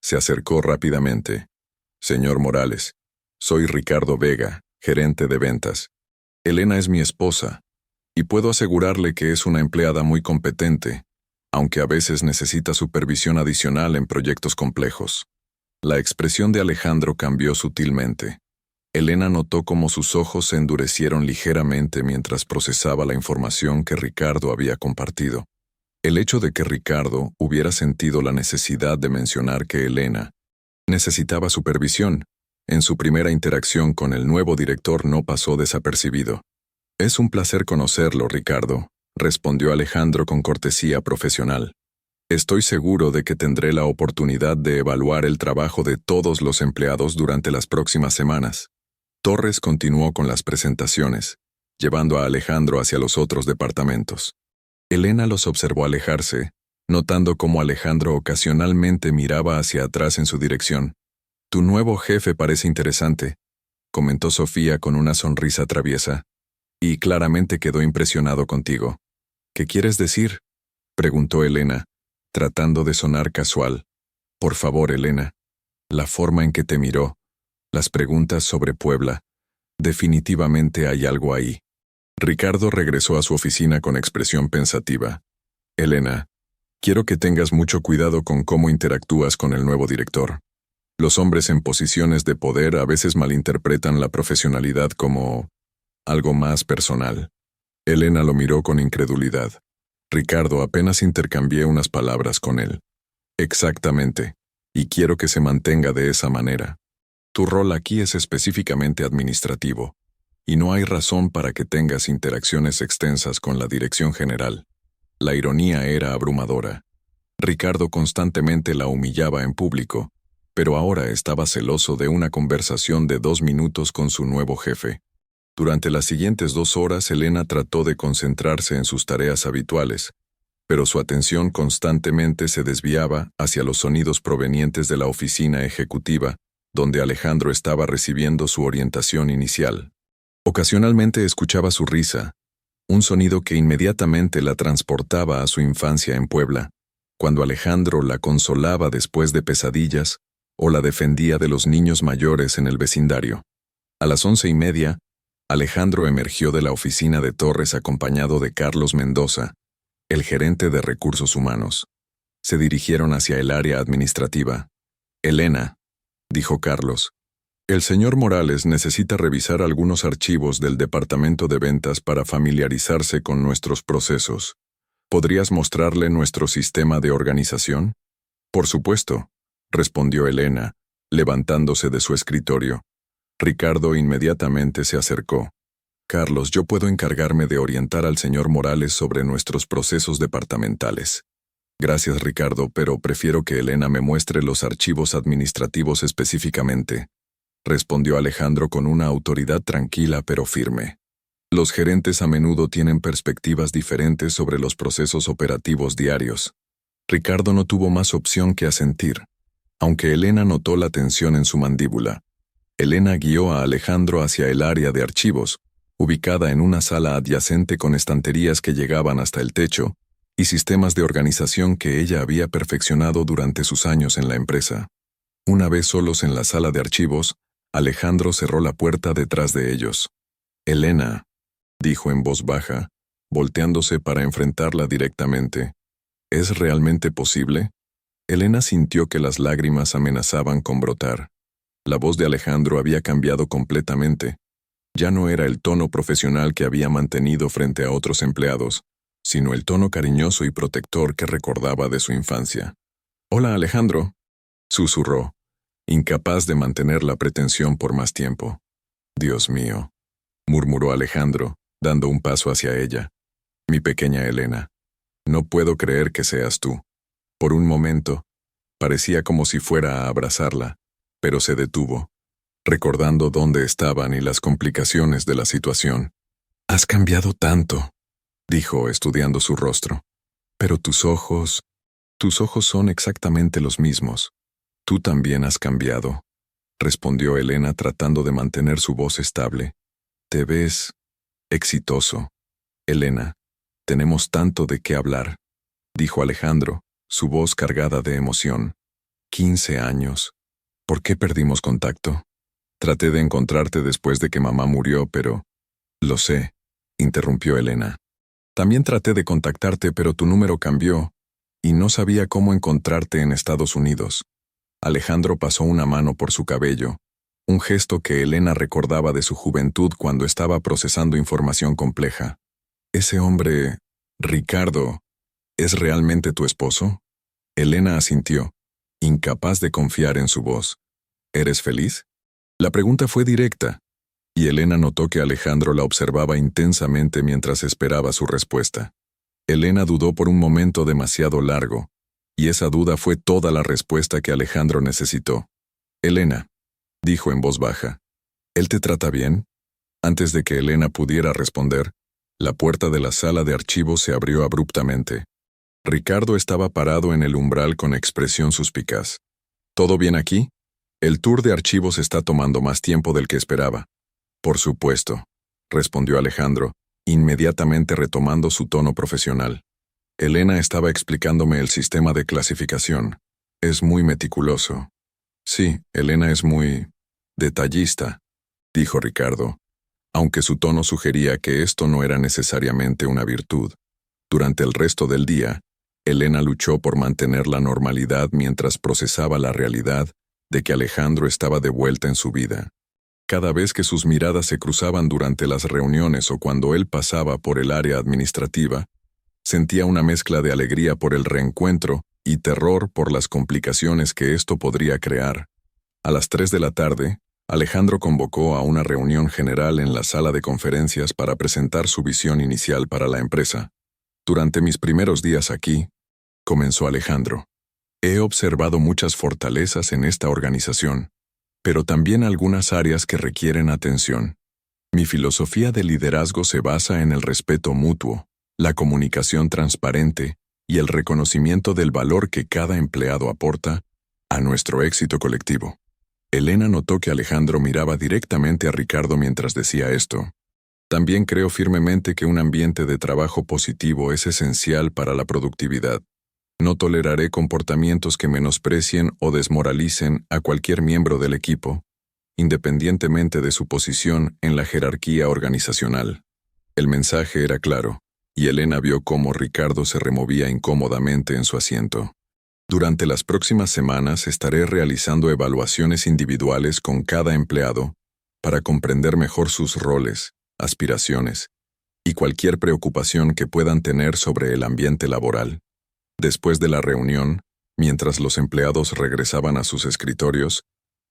se acercó rápidamente. Señor Morales, soy Ricardo Vega, gerente de ventas. Elena es mi esposa, y puedo asegurarle que es una empleada muy competente, aunque a veces necesita supervisión adicional en proyectos complejos. La expresión de Alejandro cambió sutilmente. Elena notó cómo sus ojos se endurecieron ligeramente mientras procesaba la información que Ricardo había compartido. El hecho de que Ricardo hubiera sentido la necesidad de mencionar que Elena necesitaba supervisión en su primera interacción con el nuevo director no pasó desapercibido. «Es un placer conocerlo, Ricardo», respondió Alejandro con cortesía profesional. «Estoy seguro de que tendré la oportunidad de evaluar el trabajo de todos los empleados durante las próximas semanas». Torres continuó con las presentaciones, llevando a Alejandro hacia los otros departamentos. Elena los observó alejarse, notando cómo Alejandro ocasionalmente miraba hacia atrás en su dirección. «Tu nuevo jefe parece interesante», comentó Sofía con una sonrisa traviesa. «Y claramente quedó impresionado contigo». «¿Qué quieres decir?», preguntó Elena, tratando de sonar casual. «Por favor, Elena». La forma en que te miró, las preguntas sobre Puebla. Definitivamente hay algo ahí. Ricardo regresó a su oficina con expresión pensativa. «Elena, quiero que tengas mucho cuidado con cómo interactúas con el nuevo director. Los hombres en posiciones de poder a veces malinterpretan la profesionalidad como algo más personal». Elena lo miró con incredulidad. «Ricardo, apenas intercambié unas palabras con él». «Exactamente, y quiero que se mantenga de esa manera. Tu rol aquí es específicamente administrativo, y no hay razón para que tengas interacciones extensas con la dirección general». La ironía era abrumadora. Ricardo constantemente la humillaba en público, pero ahora estaba celoso de una conversación de 2 minutos con su nuevo jefe. Durante las siguientes 2 horas, Elena trató de concentrarse en sus tareas habituales, pero su atención constantemente se desviaba hacia los sonidos provenientes de la oficina ejecutiva, donde Alejandro estaba recibiendo su orientación inicial. Ocasionalmente escuchaba su risa, un sonido que inmediatamente la transportaba a su infancia en Puebla, cuando Alejandro la consolaba después de pesadillas o la defendía de los niños mayores en el vecindario. A las 11:30, Alejandro emergió de la oficina de Torres acompañado de Carlos Mendoza, el gerente de recursos humanos. Se dirigieron hacia el área administrativa. «Elena», dijo Carlos, «el señor Morales necesita revisar algunos archivos del departamento de ventas para familiarizarse con nuestros procesos. ¿Podrías mostrarle nuestro sistema de organización?». «Por supuesto», respondió Elena, levantándose de su escritorio. Ricardo inmediatamente se acercó. «Carlos, yo puedo encargarme de orientar al señor Morales sobre nuestros procesos departamentales». «Gracias, Ricardo, pero prefiero que Elena me muestre los archivos administrativos específicamente», respondió Alejandro con una autoridad tranquila pero firme. Los gerentes a menudo tienen perspectivas diferentes sobre los procesos operativos diarios. Ricardo no tuvo más opción que asentir, aunque Elena notó la tensión en su mandíbula. Elena guió a Alejandro hacia el área de archivos, ubicada en una sala adyacente con estanterías que llegaban hasta el techo y sistemas de organización que ella había perfeccionado durante sus años en la empresa. Una vez solos en la sala de archivos, Alejandro cerró la puerta detrás de ellos. «Elena», dijo en voz baja, volteándose para enfrentarla directamente. «¿Es realmente posible?». Elena sintió que las lágrimas amenazaban con brotar. La voz de Alejandro había cambiado completamente. Ya no era el tono profesional que había mantenido frente a otros empleados, sino el tono cariñoso y protector que recordaba de su infancia. «Hola, Alejandro», susurró, incapaz de mantener la pretensión por más tiempo. «Dios mío», murmuró Alejandro, dando un paso hacia ella. «Mi pequeña Elena, no puedo creer que seas tú». Por un momento, parecía como si fuera a abrazarla, pero se detuvo, recordando dónde estaban y las complicaciones de la situación. «Has cambiado tanto», dijo, estudiando su rostro. «Pero tus ojos son exactamente los mismos. Tú también has cambiado», respondió Elena tratando de mantener su voz estable. «Te ves exitoso. Elena, tenemos tanto de qué hablar», dijo Alejandro, su voz cargada de emoción. 15 años. ¿Por qué perdimos contacto? Traté de encontrarte después de que mamá murió, pero... Lo sé, interrumpió Elena. También traté de contactarte, pero tu número cambió, y no sabía cómo encontrarte en Estados Unidos. Alejandro pasó una mano por su cabello, un gesto que Elena recordaba de su juventud cuando estaba procesando información compleja. Ese hombre, Ricardo, ¿Es realmente tu esposo? Elena asintió, incapaz de confiar en su voz. ¿Eres feliz? La pregunta fue directa, y Elena notó que Alejandro la observaba intensamente mientras esperaba su respuesta. Elena dudó por un momento demasiado largo, y esa duda fue toda la respuesta que Alejandro necesitó. Elena, dijo en voz baja, ¿él te trata bien? Antes de que Elena pudiera responder, la puerta de la sala de archivos se abrió abruptamente. Ricardo estaba parado en el umbral con expresión suspicaz. ¿Todo bien aquí? El tour de archivos está tomando más tiempo del que esperaba. Por supuesto, respondió Alejandro, inmediatamente retomando su tono profesional. Elena estaba explicándome el sistema de clasificación. Es muy meticuloso. Sí, Elena es muy detallista, dijo Ricardo, aunque su tono sugería que esto no era necesariamente una virtud. Durante el resto del día, Elena luchó por mantener la normalidad mientras procesaba la realidad de que Alejandro estaba de vuelta en su vida. Cada vez que sus miradas se cruzaban durante las reuniones o cuando él pasaba por el área administrativa, sentía una mezcla de alegría por el reencuentro y terror por las complicaciones que esto podría crear. A las 3 de la tarde, Alejandro convocó a una reunión general en la sala de conferencias para presentar su visión inicial para la empresa. Durante mis primeros días aquí, comenzó Alejandro, he observado muchas fortalezas en esta organización, pero también algunas áreas que requieren atención. Mi filosofía de liderazgo se basa en el respeto mutuo, la comunicación transparente y el reconocimiento del valor que cada empleado aporta a nuestro éxito colectivo. Elena notó que Alejandro miraba directamente a Ricardo mientras decía esto. También creo firmemente que un ambiente de trabajo positivo es esencial para la productividad. No toleraré comportamientos que menosprecien o desmoralicen a cualquier miembro del equipo, independientemente de su posición en la jerarquía organizacional. El mensaje era claro, y Elena vio cómo Ricardo se removía incómodamente en su asiento. Durante las próximas semanas estaré realizando evaluaciones individuales con cada empleado para comprender mejor sus roles, aspiraciones y cualquier preocupación que puedan tener sobre el ambiente laboral. Después de la reunión, mientras los empleados regresaban a sus escritorios,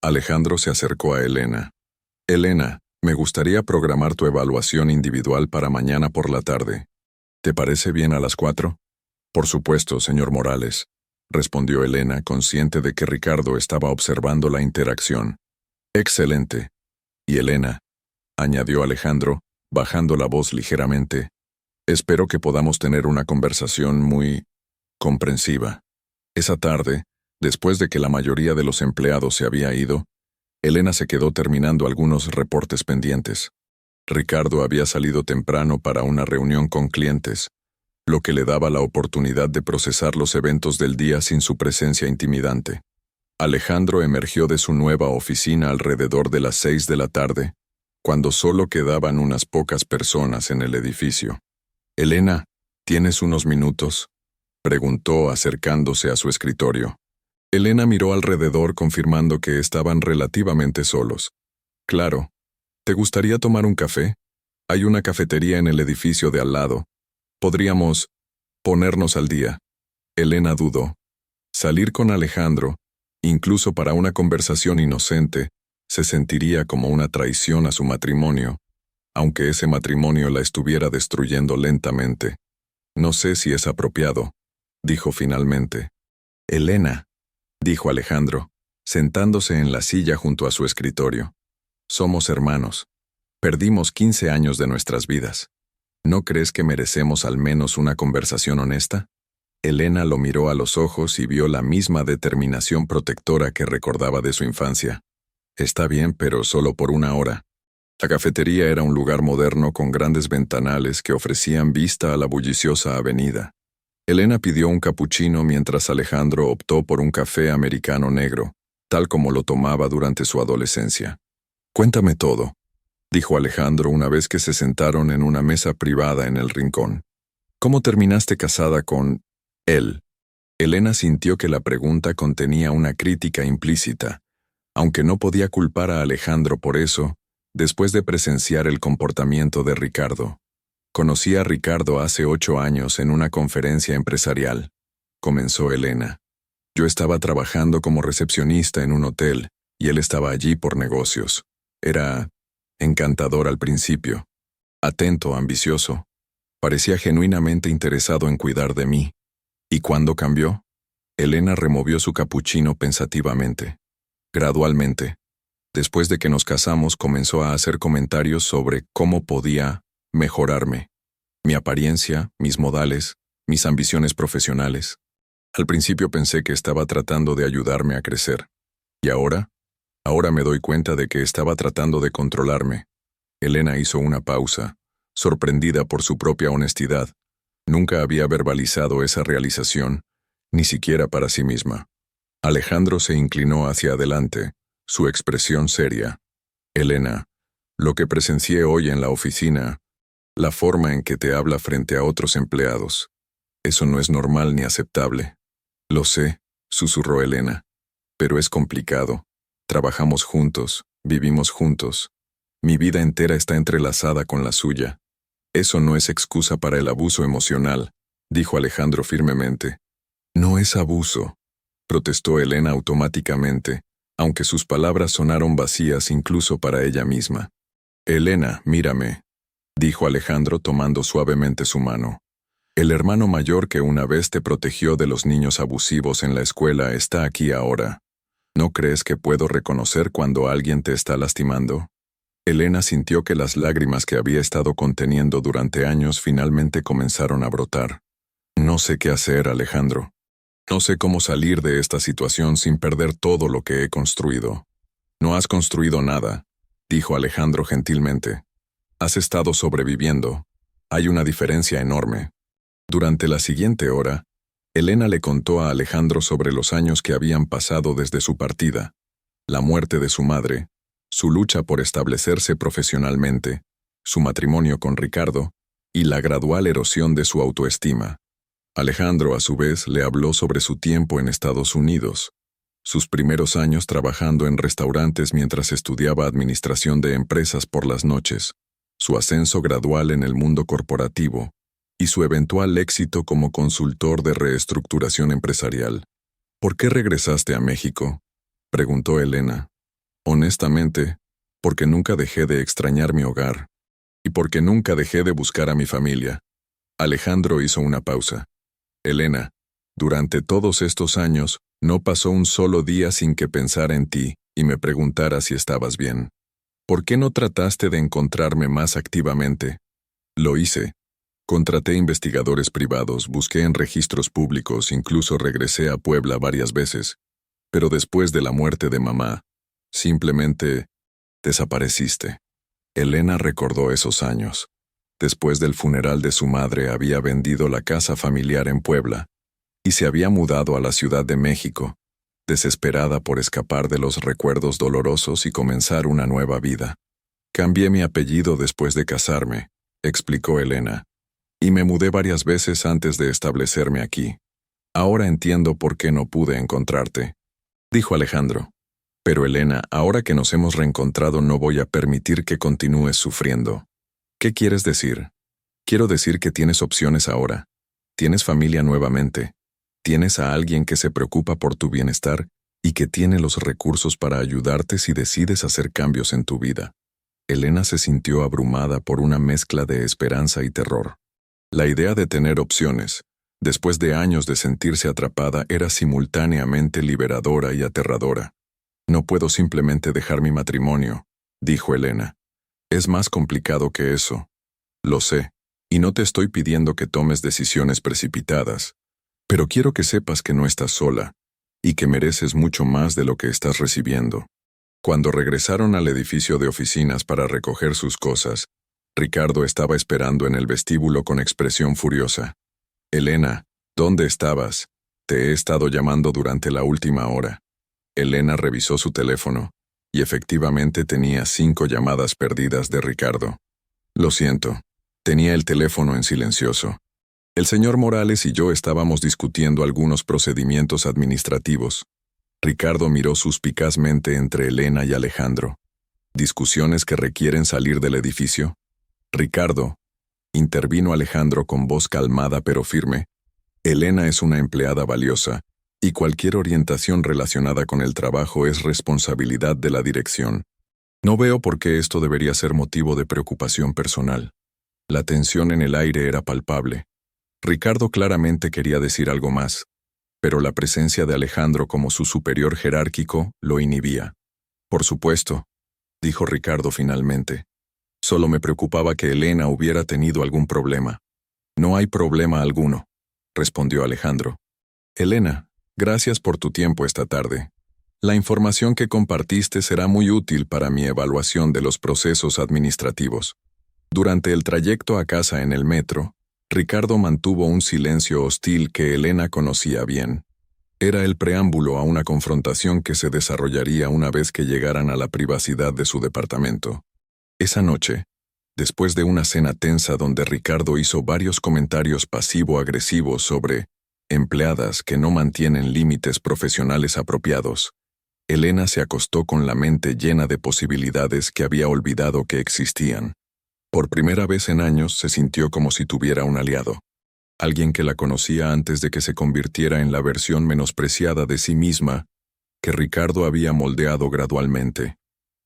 Alejandro se acercó a Elena. Elena, me gustaría programar tu evaluación individual para mañana por la tarde. ¿Te parece bien a las 4? Por supuesto, señor Morales, respondió Elena, consciente de que Ricardo estaba observando la interacción. Excelente. Y Elena, añadió Alejandro, bajando la voz ligeramente, espero que podamos tener una conversación muy comprensiva. Esa tarde, después de que la mayoría de los empleados se había ido, Elena se quedó terminando algunos reportes pendientes. Ricardo había salido temprano para una reunión con clientes, lo que le daba la oportunidad de procesar los eventos del día sin su presencia intimidante. Alejandro emergió de su nueva oficina alrededor de las 6 de la tarde, cuando solo quedaban unas pocas personas en el edificio. Elena, ¿tienes unos minutos?, preguntó acercándose a su escritorio. Elena miró alrededor confirmando que estaban relativamente solos. Claro. ¿Te gustaría tomar un café? Hay una cafetería en el edificio de al lado. Podríamos ponernos al día. Elena dudó. Salir con Alejandro, incluso para una conversación inocente, se sentiría como una traición a su matrimonio, aunque ese matrimonio la estuviera destruyendo lentamente. No sé si es apropiado, dijo finalmente. Elena, dijo Alejandro, sentándose en la silla junto a su escritorio. Somos hermanos. Perdimos 15 años de nuestras vidas. ¿No crees que merecemos al menos una conversación honesta? Elena lo miró a los ojos y vio la misma determinación protectora que recordaba de su infancia. Está bien, pero solo por una hora. La cafetería era un lugar moderno con grandes ventanales que ofrecían vista a la bulliciosa avenida. Elena pidió un capuchino mientras Alejandro optó por un café americano negro, tal como lo tomaba durante su adolescencia. Cuéntame todo, dijo Alejandro una vez que se sentaron en una mesa privada en el rincón. ¿Cómo terminaste casada con él? Elena sintió que la pregunta contenía una crítica implícita, aunque no podía culpar a Alejandro por eso, después de presenciar el comportamiento de Ricardo. Conocí a Ricardo hace 8 años en una conferencia empresarial, comenzó Elena. Yo estaba trabajando como recepcionista en un hotel y él estaba allí por negocios. Era encantador al principio, atento, ambicioso. Parecía genuinamente interesado en cuidar de mí. ¿Y cuándo cambió? Elena removió su capuchino pensativamente. Gradualmente. Después de que nos casamos, comenzó a hacer comentarios sobre cómo podía mejorarme. Mi apariencia, mis modales, mis ambiciones profesionales. Al principio pensé que estaba tratando de ayudarme a crecer. ¿Y ahora? Ahora me doy cuenta de que estaba tratando de controlarme. Elena hizo una pausa, sorprendida por su propia honestidad. Nunca había verbalizado esa realización, ni siquiera para sí misma. Alejandro se inclinó hacia adelante, su expresión seria. Elena, lo que presencié hoy en la oficina, la forma en que te habla frente a otros empleados, eso no es normal ni aceptable. Lo sé, susurró Elena, pero es complicado. Trabajamos juntos, vivimos juntos. Mi vida entera está entrelazada con la suya. Eso no es excusa para el abuso emocional, dijo Alejandro firmemente. No es abuso, protestó Elena automáticamente, aunque sus palabras sonaron vacías incluso para ella misma. Elena, mírame, dijo Alejandro tomando suavemente su mano. El hermano mayor que una vez te protegió de los niños abusivos en la escuela está aquí ahora. ¿No crees que puedo reconocer cuando alguien te está lastimando? Elena sintió que las lágrimas que había estado conteniendo durante años finalmente comenzaron a brotar. No sé qué hacer, Alejandro. No sé cómo salir de esta situación sin perder todo lo que he construido. No has construido nada, dijo Alejandro gentilmente. Has estado sobreviviendo. Hay una diferencia enorme. Durante la siguiente hora, Elena le contó a Alejandro sobre los años que habían pasado desde su partida, la muerte de su madre, su lucha por establecerse profesionalmente, su matrimonio con Ricardo y la gradual erosión de su autoestima. Alejandro, a su vez, le habló sobre su tiempo en Estados Unidos, sus primeros años trabajando en restaurantes mientras estudiaba administración de empresas por las noches, su ascenso gradual en el mundo corporativo y su eventual éxito como consultor de reestructuración empresarial. ¿Por qué regresaste a México?, preguntó Elena. Honestamente, porque nunca dejé de extrañar mi hogar, y porque nunca dejé de buscar a mi familia. Alejandro hizo una pausa. Elena, durante todos estos años, no pasó un solo día sin que pensara en ti y me preguntara si estabas bien. ¿Por qué no trataste de encontrarme más activamente? Lo hice. Contraté investigadores privados, busqué en registros públicos, incluso regresé a Puebla varias veces. Pero después de la muerte de mamá, simplemente desapareciste. Elena recordó esos años. Después del funeral de su madre había vendido la casa familiar en Puebla y se había mudado a la Ciudad de México, desesperada por escapar de los recuerdos dolorosos y comenzar una nueva vida. Cambié mi apellido después de casarme, explicó Elena, y me mudé varias veces antes de establecerme aquí. Ahora entiendo por qué no pude encontrarte, dijo Alejandro. Pero Elena, ahora que nos hemos reencontrado no voy a permitir que continúes sufriendo. ¿Qué quieres decir? Quiero decir que tienes opciones ahora. Tienes familia nuevamente. Tienes a alguien que se preocupa por tu bienestar y que tiene los recursos para ayudarte si decides hacer cambios en tu vida. Elena se sintió abrumada por una mezcla de esperanza y terror. La idea de tener opciones, después de años de sentirse atrapada, era simultáneamente liberadora y aterradora. No puedo simplemente dejar mi matrimonio, dijo Elena. Es más complicado que eso. Lo sé, y no te estoy pidiendo que tomes decisiones precipitadas, pero quiero que sepas que no estás sola, y que mereces mucho más de lo que estás recibiendo. Cuando regresaron al edificio de oficinas para recoger sus cosas, Ricardo estaba esperando en el vestíbulo con expresión furiosa. Elena, ¿dónde estabas? Te he estado llamando durante la última hora. Elena revisó su teléfono, y efectivamente tenía 5 llamadas perdidas de Ricardo. Lo siento, tenía el teléfono en silencioso. El señor Morales y yo estábamos discutiendo algunos procedimientos administrativos. Ricardo miró suspicazmente entre Elena y Alejandro. ¿Discusiones que requieren salir del edificio? Ricardo, intervino Alejandro con voz calmada pero firme. Elena es una empleada valiosa, y cualquier orientación relacionada con el trabajo es responsabilidad de la dirección. No veo por qué esto debería ser motivo de preocupación personal. La tensión en el aire era palpable. Ricardo claramente quería decir algo más, pero la presencia de Alejandro como su superior jerárquico lo inhibía. Por supuesto, dijo Ricardo finalmente. Solo me preocupaba que Elena hubiera tenido algún problema. No hay problema alguno, respondió Alejandro. Elena, gracias por tu tiempo esta tarde. La información que compartiste será muy útil para mi evaluación de los procesos administrativos. Durante el trayecto a casa en el metro, Ricardo mantuvo un silencio hostil que Elena conocía bien. Era el preámbulo a una confrontación que se desarrollaría una vez que llegaran a la privacidad de su departamento. Esa noche, después de una cena tensa donde Ricardo hizo varios comentarios pasivo-agresivos sobre empleadas que no mantienen límites profesionales apropiados, Elena se acostó con la mente llena de posibilidades que había olvidado que existían. Por primera vez en años se sintió como si tuviera un aliado. Alguien que la conocía antes de que se convirtiera en la versión menospreciada de sí misma que Ricardo había moldeado gradualmente.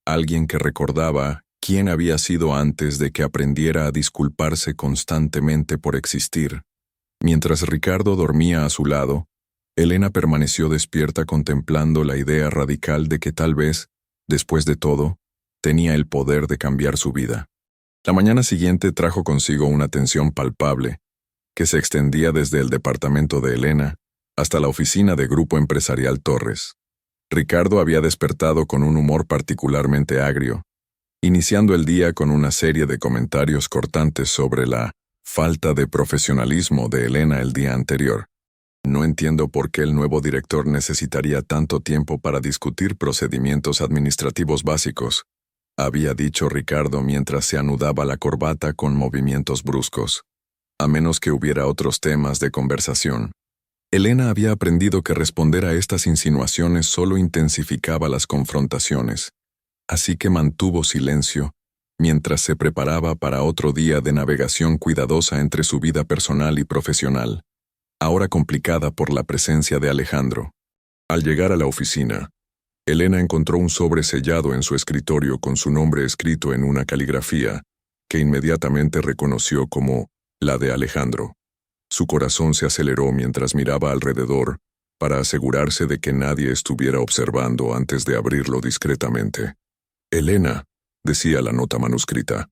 Alguien que recordaba quién había sido antes de que aprendiera a disculparse constantemente por existir. Mientras Ricardo dormía a su lado, Elena permaneció despierta contemplando la idea radical de que tal vez, después de todo, tenía el poder de cambiar su vida. La mañana siguiente trajo consigo una tensión palpable, que se extendía desde el departamento de Elena hasta la oficina de Grupo Empresarial Torres. Ricardo había despertado con un humor particularmente agrio, iniciando el día con una serie de comentarios cortantes sobre la falta de profesionalismo de Elena el día anterior. No entiendo por qué el nuevo director necesitaría tanto tiempo para discutir procedimientos administrativos básicos, había dicho Ricardo mientras se anudaba la corbata con movimientos bruscos. A menos que hubiera otros temas de conversación. Elena había aprendido que responder a estas insinuaciones solo intensificaba las confrontaciones, así que mantuvo silencio mientras se preparaba para otro día de navegación cuidadosa entre su vida personal y profesional, ahora complicada por la presencia de Alejandro. Al llegar a la oficina, Elena encontró un sobre sellado en su escritorio con su nombre escrito en una caligrafía que inmediatamente reconoció como la de Alejandro. Su corazón se aceleró mientras miraba alrededor para asegurarse de que nadie estuviera observando antes de abrirlo discretamente. Elena, decía la nota manuscrita,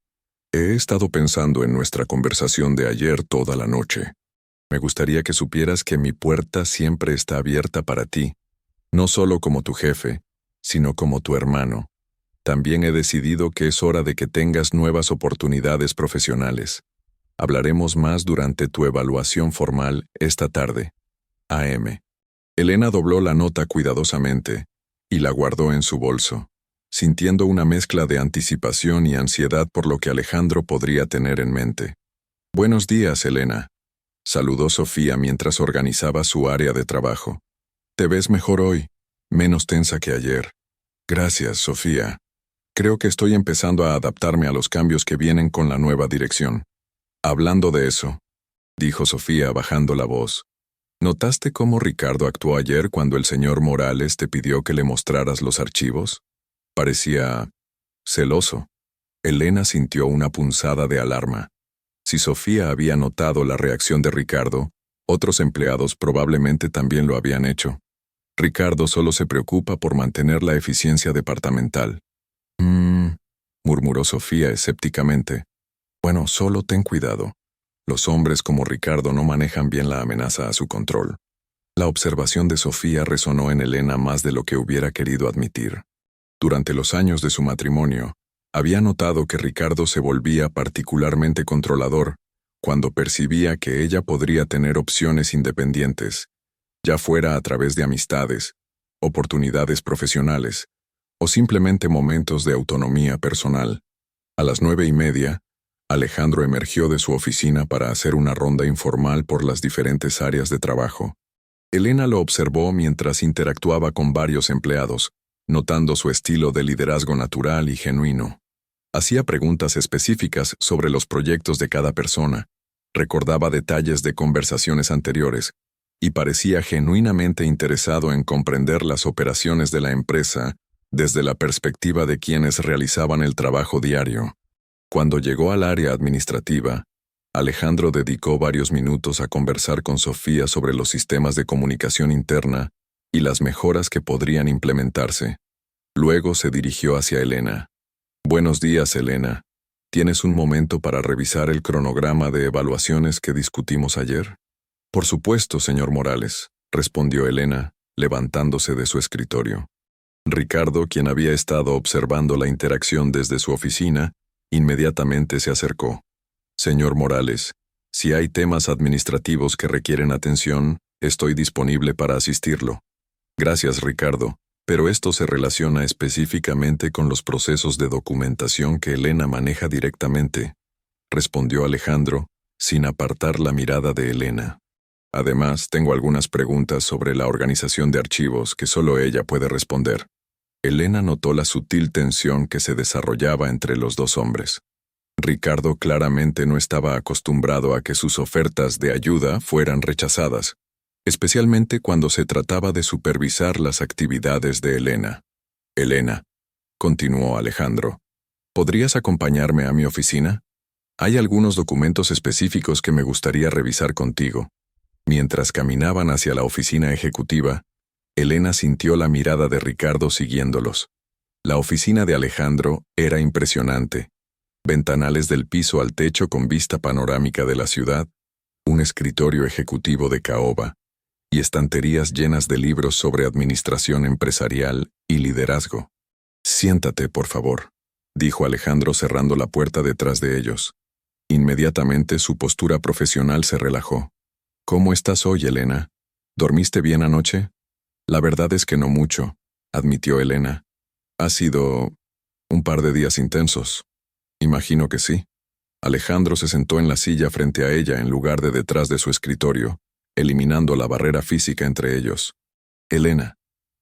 he estado pensando en nuestra conversación de ayer toda la noche. Me gustaría que supieras que mi puerta siempre está abierta para ti, no solo como tu jefe, sino como tu hermano. También he decidido que es hora de que tengas nuevas oportunidades profesionales. Hablaremos más durante tu evaluación formal esta tarde. AM. Elena dobló la nota cuidadosamente y la guardó en su bolso, sintiendo una mezcla de anticipación y ansiedad por lo que Alejandro podría tener en mente. Buenos días, Elena, saludó Sofía mientras organizaba su área de trabajo. Te ves mejor hoy, menos tensa que ayer. Gracias, Sofía. Creo que estoy empezando a adaptarme a los cambios que vienen con la nueva dirección. Hablando de eso, dijo Sofía bajando la voz, ¿notaste cómo Ricardo actuó ayer cuando el señor Morales te pidió que le mostraras los archivos? Parecía celoso. Elena sintió una punzada de alarma. Si Sofía había notado la reacción de Ricardo, otros empleados probablemente también lo habían hecho. Ricardo solo se preocupa por mantener la eficiencia departamental. Murmuró Sofía escépticamente. Bueno, solo ten cuidado. Los hombres como Ricardo no manejan bien la amenaza a su control. La observación de Sofía resonó en Elena más de lo que hubiera querido admitir. Durante los años de su matrimonio, había notado que Ricardo se volvía particularmente controlador cuando percibía que ella podría tener opciones independientes, ya fuera a través de amistades, oportunidades profesionales, o simplemente momentos de autonomía personal. A las 9:30, Alejandro emergió de su oficina para hacer una ronda informal por las diferentes áreas de trabajo. Elena lo observó mientras interactuaba con varios empleados, notando su estilo de liderazgo natural y genuino. Hacía preguntas específicas sobre los proyectos de cada persona, recordaba detalles de conversaciones anteriores y parecía genuinamente interesado en comprender las operaciones de la empresa desde la perspectiva de quienes realizaban el trabajo diario. Cuando llegó al área administrativa, Alejandro dedicó varios minutos a conversar con Sofía sobre los sistemas de comunicación interna y las mejoras que podrían implementarse. Luego se dirigió hacia Elena. «Buenos días, Elena. ¿Tienes un momento para revisar el cronograma de evaluaciones que discutimos ayer?» «Por supuesto, señor Morales», respondió Elena, levantándose de su escritorio. Ricardo, quien había estado observando la interacción desde su oficina, inmediatamente se acercó. «Señor Morales, si hay temas administrativos que requieren atención, estoy disponible para asistirlo». «Gracias, Ricardo, pero esto se relaciona específicamente con los procesos de documentación que Elena maneja directamente», respondió Alejandro, sin apartar la mirada de Elena. «Además, tengo algunas preguntas sobre la organización de archivos que solo ella puede responder». Elena notó la sutil tensión que se desarrollaba entre los dos hombres. Ricardo claramente no estaba acostumbrado a que sus ofertas de ayuda fueran rechazadas, especialmente cuando se trataba de supervisar las actividades de Elena. «Elena», continuó Alejandro, ¿podrías acompañarme a mi oficina? Hay algunos documentos específicos que me gustaría revisar contigo». Mientras caminaban hacia la oficina ejecutiva, Elena sintió la mirada de Ricardo siguiéndolos. La oficina de Alejandro era impresionante. Ventanales del piso al techo con vista panorámica de la ciudad, un escritorio ejecutivo de caoba y estanterías llenas de libros sobre administración empresarial y liderazgo. «Siéntate, por favor», dijo Alejandro cerrando la puerta detrás de ellos. Inmediatamente su postura profesional se relajó. «¿Cómo estás hoy, Elena? ¿Dormiste bien anoche?» «La verdad es que no mucho», admitió Elena. «Ha sido un par de días intensos». «Imagino que sí». Alejandro se sentó en la silla frente a ella en lugar de detrás de su escritorio, eliminando la barrera física entre ellos. «Elena,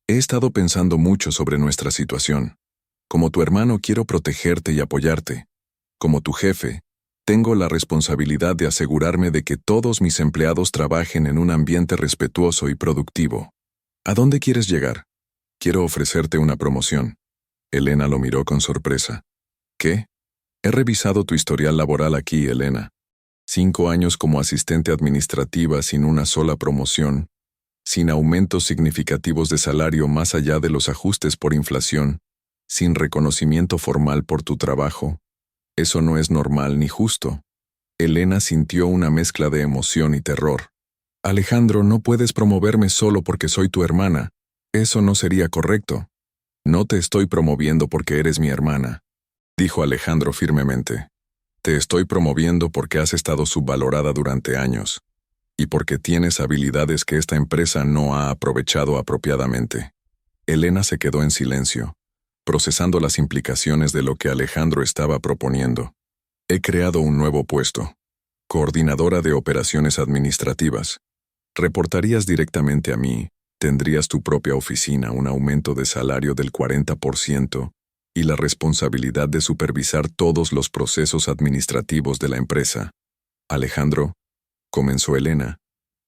he estado pensando mucho sobre nuestra situación. Como tu hermano quiero protegerte y apoyarte. Como tu jefe, tengo la responsabilidad de asegurarme de que todos mis empleados trabajen en un ambiente respetuoso y productivo. ¿A dónde quieres llegar? Quiero ofrecerte una promoción». Elena lo miró con sorpresa. «¿Qué? He revisado tu historial laboral aquí, Elena. 5 años como asistente administrativa sin una sola promoción, sin aumentos significativos de salario más allá de los ajustes por inflación, sin reconocimiento formal por tu trabajo. Eso no es normal ni justo». Elena sintió una mezcla de emoción y terror. «Alejandro, no puedes promoverme solo porque soy tu hermana. Eso no sería correcto». «No te estoy promoviendo porque eres mi hermana», dijo Alejandro firmemente. «Te estoy promoviendo porque has estado subvalorada durante años y porque tienes habilidades que esta empresa no ha aprovechado apropiadamente». Elena se quedó en silencio, procesando las implicaciones de lo que Alejandro estaba proponiendo. «He creado un nuevo puesto, coordinadora de operaciones administrativas. Reportarías directamente a mí, tendrías tu propia oficina, un aumento de salario del 40% y la responsabilidad de supervisar todos los procesos administrativos de la empresa». «Alejandro», comenzó Elena,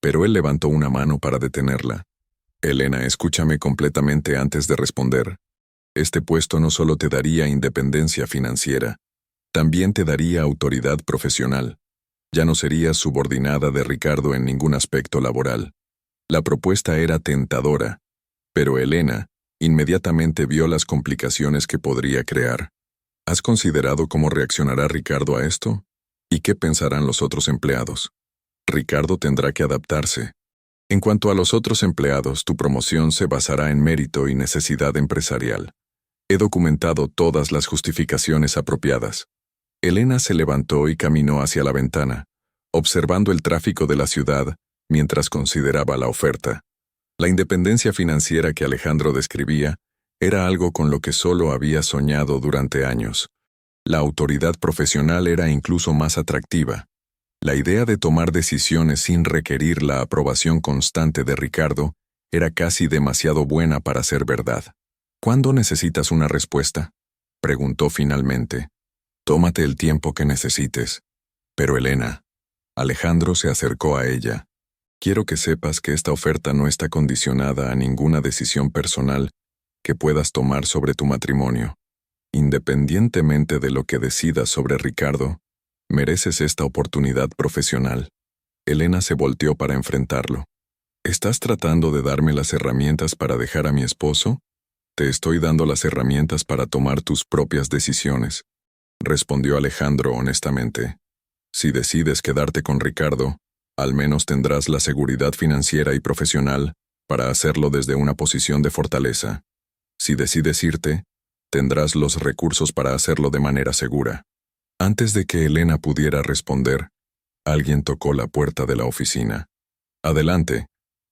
pero él levantó una mano para detenerla. «Elena, escúchame completamente antes de responder. Este puesto no solo te daría independencia financiera, también te daría autoridad profesional. Ya no serías subordinada de Ricardo en ningún aspecto laboral». La propuesta era tentadora, pero Elena inmediatamente vio las complicaciones que podría crear. ¿Has considerado cómo reaccionará Ricardo a esto? ¿Y qué pensarán los otros empleados? Ricardo tendrá que adaptarse. En cuanto a los otros empleados, tu promoción se basará en mérito y necesidad empresarial. He documentado todas las justificaciones apropiadas». Elena se levantó y caminó hacia la ventana, observando el tráfico de la ciudad mientras consideraba la oferta. La independencia financiera que Alejandro describía era algo con lo que solo había soñado durante años. La autoridad profesional era incluso más atractiva. La idea de tomar decisiones sin requerir la aprobación constante de Ricardo era casi demasiado buena para ser verdad. «¿Cuándo necesitas una respuesta?», preguntó finalmente. Tómate el tiempo que necesites. Pero Elena, Alejandro se acercó a ella. Quiero que sepas que esta oferta no está condicionada a ninguna decisión personal que puedas tomar sobre tu matrimonio. Independientemente de lo que decidas sobre Ricardo, mereces esta oportunidad profesional. Elena se volteó para enfrentarlo. ¿Estás tratando de darme las herramientas para dejar a mi esposo? Te estoy dando las herramientas para tomar tus propias decisiones, respondió Alejandro honestamente. Si decides quedarte con Ricardo, al menos tendrás la seguridad financiera y profesional para hacerlo desde una posición de fortaleza. Si decides irte, tendrás los recursos para hacerlo de manera segura. Antes de que Elena pudiera responder, alguien tocó la puerta de la oficina. Adelante,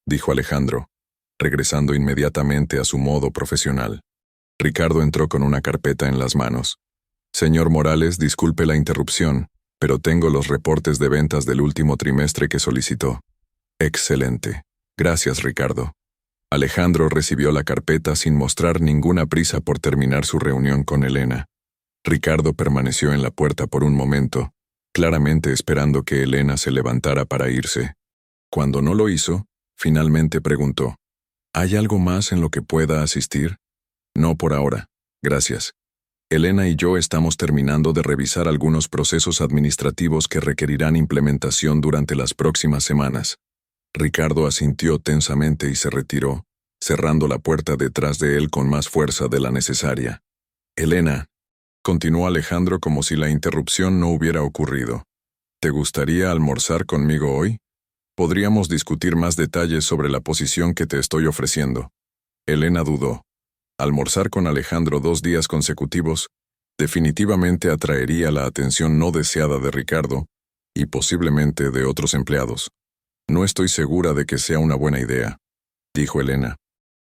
dijo Alejandro, regresando inmediatamente a su modo profesional. Ricardo entró con una carpeta en las manos. Señor Morales, disculpe la interrupción, pero tengo los reportes de ventas del último trimestre que solicitó. Excelente. Gracias, Ricardo. Alejandro recibió la carpeta sin mostrar ninguna prisa por terminar su reunión con Elena. Ricardo permaneció en la puerta por un momento, claramente esperando que Elena se levantara para irse. Cuando no lo hizo, finalmente preguntó, ¿hay algo más en lo que pueda asistir? No por ahora, gracias. Elena y yo estamos terminando de revisar algunos procesos administrativos que requerirán implementación durante las próximas semanas. Ricardo asintió tensamente y se retiró, cerrando la puerta detrás de él con más fuerza de la necesaria. Elena, continuó Alejandro como si la interrupción no hubiera ocurrido. ¿Te gustaría almorzar conmigo hoy? Podríamos discutir más detalles sobre la posición que te estoy ofreciendo. Elena dudó. Almorzar con Alejandro 2 días consecutivos definitivamente atraería la atención no deseada de Ricardo y posiblemente de otros empleados. No estoy segura de que sea una buena idea, dijo Elena.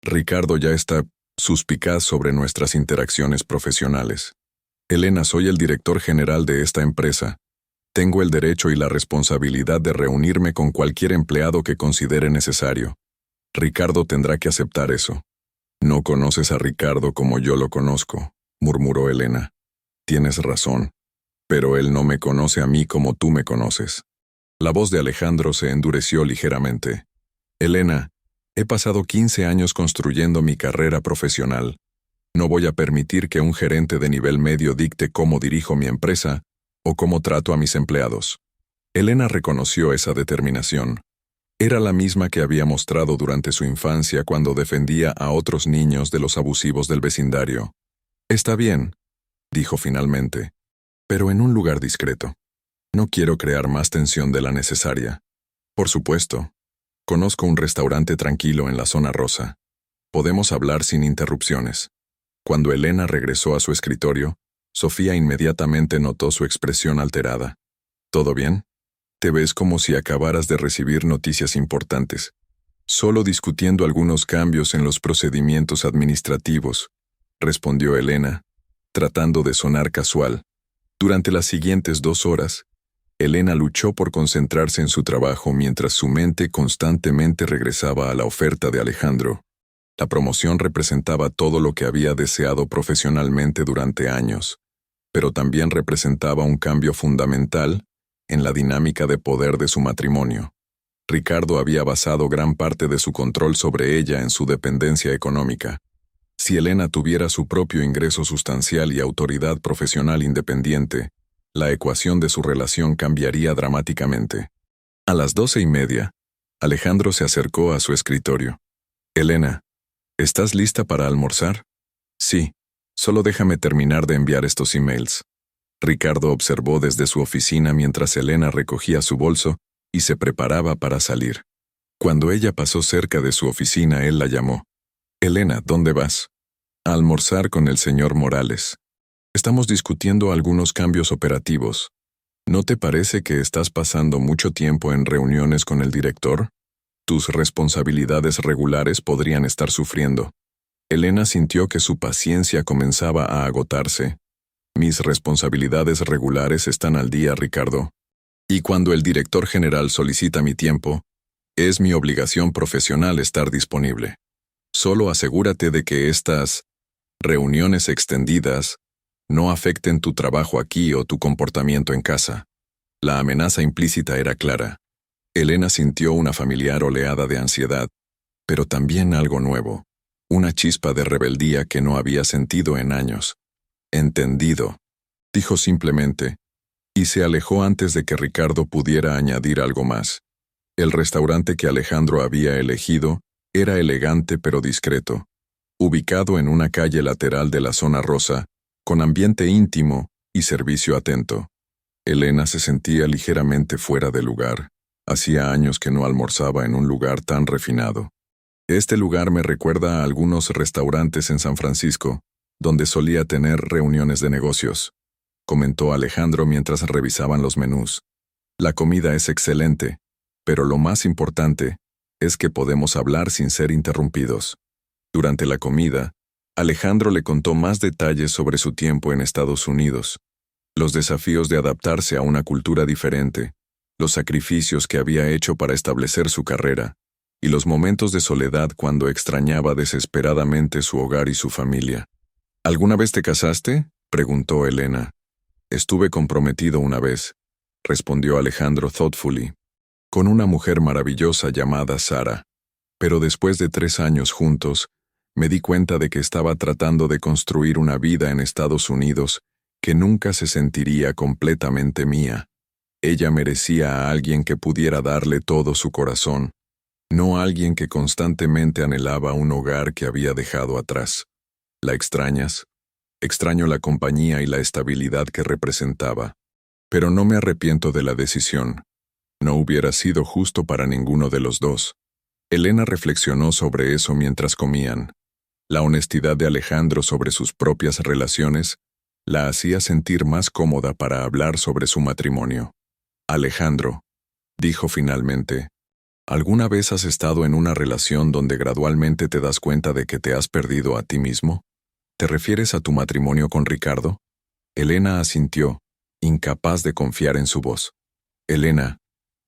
Ricardo ya está suspicaz sobre nuestras interacciones profesionales. Elena, soy el director general de esta empresa. Tengo el derecho y la responsabilidad de reunirme con cualquier empleado que considere necesario. Ricardo tendrá que aceptar eso. No conoces a Ricardo como yo lo conozco, murmuró Elena. Tienes razón, pero él no me conoce a mí como tú me conoces. La voz de Alejandro se endureció ligeramente. Elena, he pasado 15 años construyendo mi carrera profesional. No voy a permitir que un gerente de nivel medio dicte cómo dirijo mi empresa o cómo trato a mis empleados. Elena reconoció esa determinación. Era la misma que había mostrado durante su infancia cuando defendía a otros niños de los abusivos del vecindario. Está bien, dijo finalmente, pero en un lugar discreto. No quiero crear más tensión de la necesaria. Por supuesto, conozco un restaurante tranquilo en la zona rosa. Podemos hablar sin interrupciones. Cuando Elena regresó a su escritorio, Sofía inmediatamente notó su expresión alterada. ¿Todo bien? Te ves como si acabaras de recibir noticias importantes. Solo discutiendo algunos cambios en los procedimientos administrativos, respondió Elena, tratando de sonar casual. Durante las siguientes 2 horas, Elena luchó por concentrarse en su trabajo mientras su mente constantemente regresaba a la oferta de Alejandro. La promoción representaba todo lo que había deseado profesionalmente durante años, pero también representaba un cambio fundamental en la dinámica de poder de su matrimonio. Ricardo había basado gran parte de su control sobre ella en su dependencia económica. Si Elena tuviera su propio ingreso sustancial y autoridad profesional independiente, la ecuación de su relación cambiaría dramáticamente. A las 12:30, Alejandro se acercó a su escritorio. Elena, ¿estás lista para almorzar? Sí, solo déjame terminar de enviar estos emails. Ricardo observó desde su oficina mientras Elena recogía su bolso y se preparaba para salir. Cuando ella pasó cerca de su oficina, él la llamó. Elena, ¿dónde vas? A almorzar con el señor Morales. Estamos discutiendo algunos cambios operativos. ¿No te parece que estás pasando mucho tiempo en reuniones con el director? Tus responsabilidades regulares podrían estar sufriendo. Elena sintió que su paciencia comenzaba a agotarse. Mis responsabilidades regulares están al día, Ricardo. Y cuando el director general solicita mi tiempo, es mi obligación profesional estar disponible. Solo asegúrate de que estas reuniones extendidas no afecten tu trabajo aquí o tu comportamiento en casa. La amenaza implícita era clara. Elena sintió una familiar oleada de ansiedad, pero también algo nuevo, una chispa de rebeldía que no había sentido en años. Entendido, dijo simplemente, y se alejó antes de que Ricardo pudiera añadir algo más. El restaurante que Alejandro había elegido era elegante pero discreto, ubicado en una calle lateral de la zona rosa, con ambiente íntimo y servicio atento. Elena se sentía ligeramente fuera de lugar. Hacía años que no almorzaba en un lugar tan refinado. Este lugar me recuerda a algunos restaurantes en San Francisco, donde solía tener reuniones de negocios, comentó Alejandro mientras revisaban los menús. La comida es excelente, pero lo más importante es que podemos hablar sin ser interrumpidos. Durante la comida, Alejandro le contó más detalles sobre su tiempo en Estados Unidos, los desafíos de adaptarse a una cultura diferente, los sacrificios que había hecho para establecer su carrera, y los momentos de soledad cuando extrañaba desesperadamente su hogar y su familia. ¿Alguna vez te casaste?, preguntó Elena. Estuve comprometido una vez, respondió Alejandro thoughtfully, con una mujer maravillosa llamada Sara. Pero después de 3 años juntos, me di cuenta de que estaba tratando de construir una vida en Estados Unidos que nunca se sentiría completamente mía. Ella merecía a alguien que pudiera darle todo su corazón, no a alguien que constantemente anhelaba un hogar que había dejado atrás. ¿La extrañas? Extraño la compañía y la estabilidad que representaba. Pero no me arrepiento de la decisión. No hubiera sido justo para ninguno de los dos. Elena reflexionó sobre eso mientras comían. La honestidad de Alejandro sobre sus propias relaciones la hacía sentir más cómoda para hablar sobre su matrimonio. Alejandro, dijo finalmente, ¿alguna vez has estado en una relación donde gradualmente te das cuenta de que te has perdido a ti mismo? ¿Te refieres a tu matrimonio con Ricardo? Elena asintió, incapaz de confiar en su voz. Elena,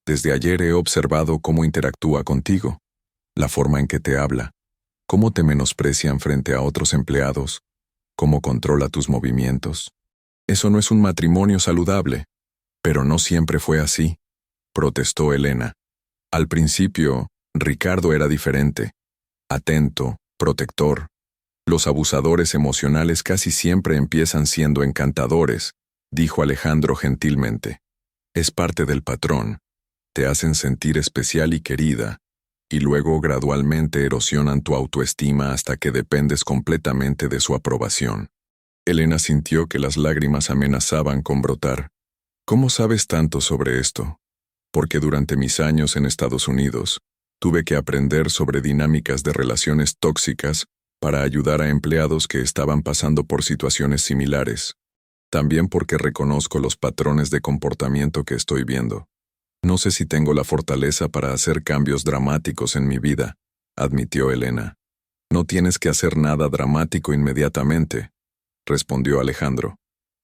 desde ayer he observado cómo interactúa contigo, la forma en que te habla, cómo te menosprecian frente a otros empleados, cómo controla tus movimientos. Eso no es un matrimonio saludable. Pero no siempre fue así, protestó Elena. Al principio, Ricardo era diferente, atento, protector. Los abusadores emocionales casi siempre empiezan siendo encantadores, dijo Alejandro gentilmente. Es parte del patrón. Te hacen sentir especial y querida, y luego gradualmente erosionan tu autoestima hasta que dependes completamente de su aprobación. Elena sintió que las lágrimas amenazaban con brotar. ¿Cómo sabes tanto sobre esto? Porque durante mis años en Estados Unidos, tuve que aprender sobre dinámicas de relaciones tóxicas para ayudar a empleados que estaban pasando por situaciones similares. También porque reconozco los patrones de comportamiento que estoy viendo. No sé si tengo la fortaleza para hacer cambios dramáticos en mi vida, admitió Elena. No tienes que hacer nada dramático inmediatamente, respondió Alejandro.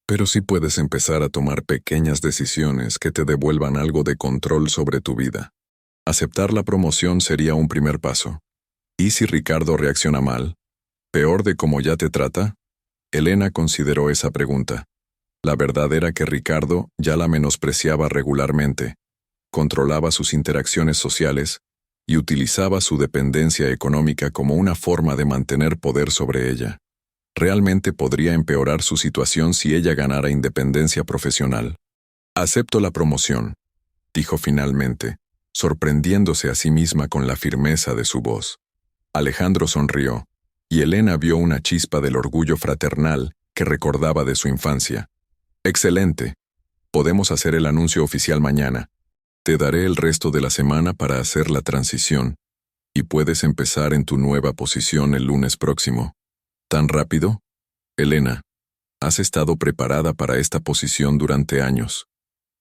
Pero sí puedes empezar a tomar pequeñas decisiones que te devuelvan algo de control sobre tu vida. Aceptar la promoción sería un primer paso. ¿Y si Ricardo reacciona mal? ¿Peor de cómo ya te trata? Elena consideró esa pregunta. La verdad era que Ricardo ya la menospreciaba regularmente, controlaba sus interacciones sociales y utilizaba su dependencia económica como una forma de mantener poder sobre ella. Realmente podría empeorar su situación si ella ganara independencia profesional. Acepto la promoción, dijo finalmente, sorprendiéndose a sí misma con la firmeza de su voz. Alejandro sonrió, y Elena vio una chispa del orgullo fraternal que recordaba de su infancia. Excelente. Podemos hacer el anuncio oficial mañana. Te daré el resto de la semana para hacer la transición, y puedes empezar en tu nueva posición el lunes próximo. ¿Tan rápido? Elena, has estado preparada para esta posición durante años.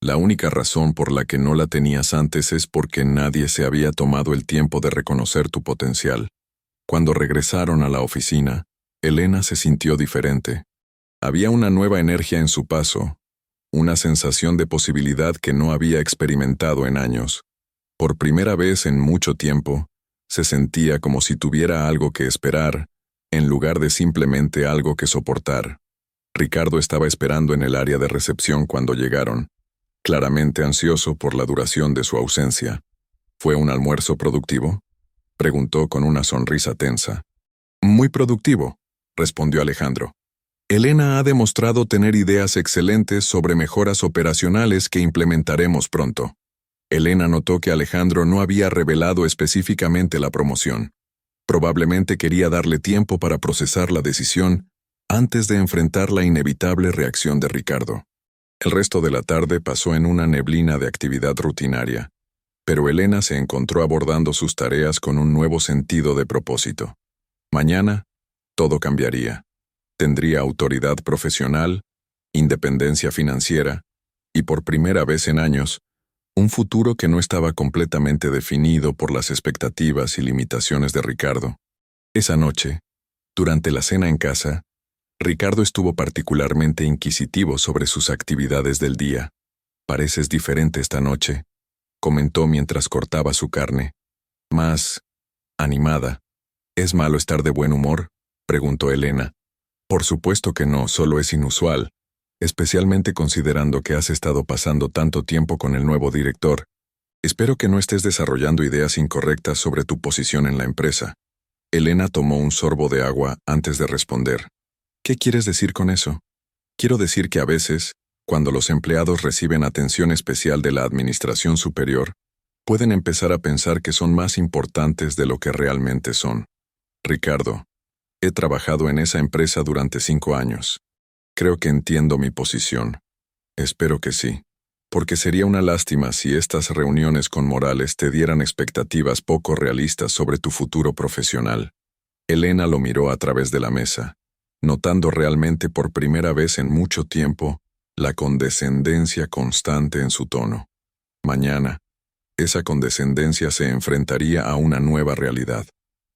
La única razón por la que no la tenías antes es porque nadie se había tomado el tiempo de reconocer tu potencial. Cuando regresaron a la oficina, Elena se sintió diferente. Había una nueva energía en su paso, una sensación de posibilidad que no había experimentado en años. Por primera vez en mucho tiempo, se sentía como si tuviera algo que esperar, en lugar de simplemente algo que soportar. Ricardo estaba esperando en el área de recepción cuando llegaron, claramente ansioso por la duración de su ausencia. ¿Fue un almuerzo productivo?, preguntó con una sonrisa tensa. Muy productivo, respondió Alejandro. Elena ha demostrado tener ideas excelentes sobre mejoras operacionales que implementaremos pronto. Elena notó que Alejandro no había revelado específicamente la promoción. Probablemente quería darle tiempo para procesar la decisión antes de enfrentar la inevitable reacción de Ricardo. El resto de la tarde pasó en una neblina de actividad rutinaria, pero Elena se encontró abordando sus tareas con un nuevo sentido de propósito. Mañana, todo cambiaría. Tendría autoridad profesional, independencia financiera y, por primera vez en años, un futuro que no estaba completamente definido por las expectativas y limitaciones de Ricardo. Esa noche, durante la cena en casa, Ricardo estuvo particularmente inquisitivo sobre sus actividades del día. «Pareces diferente esta noche», comentó mientras cortaba su carne. «Más animada». «¿Es malo estar de buen humor?», preguntó Elena. «Por supuesto que no, solo es inusual, especialmente considerando que has estado pasando tanto tiempo con el nuevo director. Espero que no estés desarrollando ideas incorrectas sobre tu posición en la empresa». Elena tomó un sorbo de agua antes de responder. «¿Qué quieres decir con eso?». «Quiero decir que a veces, cuando los empleados reciben atención especial de la administración superior, pueden empezar a pensar que son más importantes de lo que realmente son. Ricardo, he trabajado en esa empresa durante 5 años. Creo que entiendo mi posición. Espero que sí, porque sería una lástima si estas reuniones con Morales te dieran expectativas poco realistas sobre tu futuro profesional». Elena lo miró a través de la mesa, notando realmente por primera vez en mucho tiempo la condescendencia constante en su tono. Mañana, esa condescendencia se enfrentaría a una nueva realidad.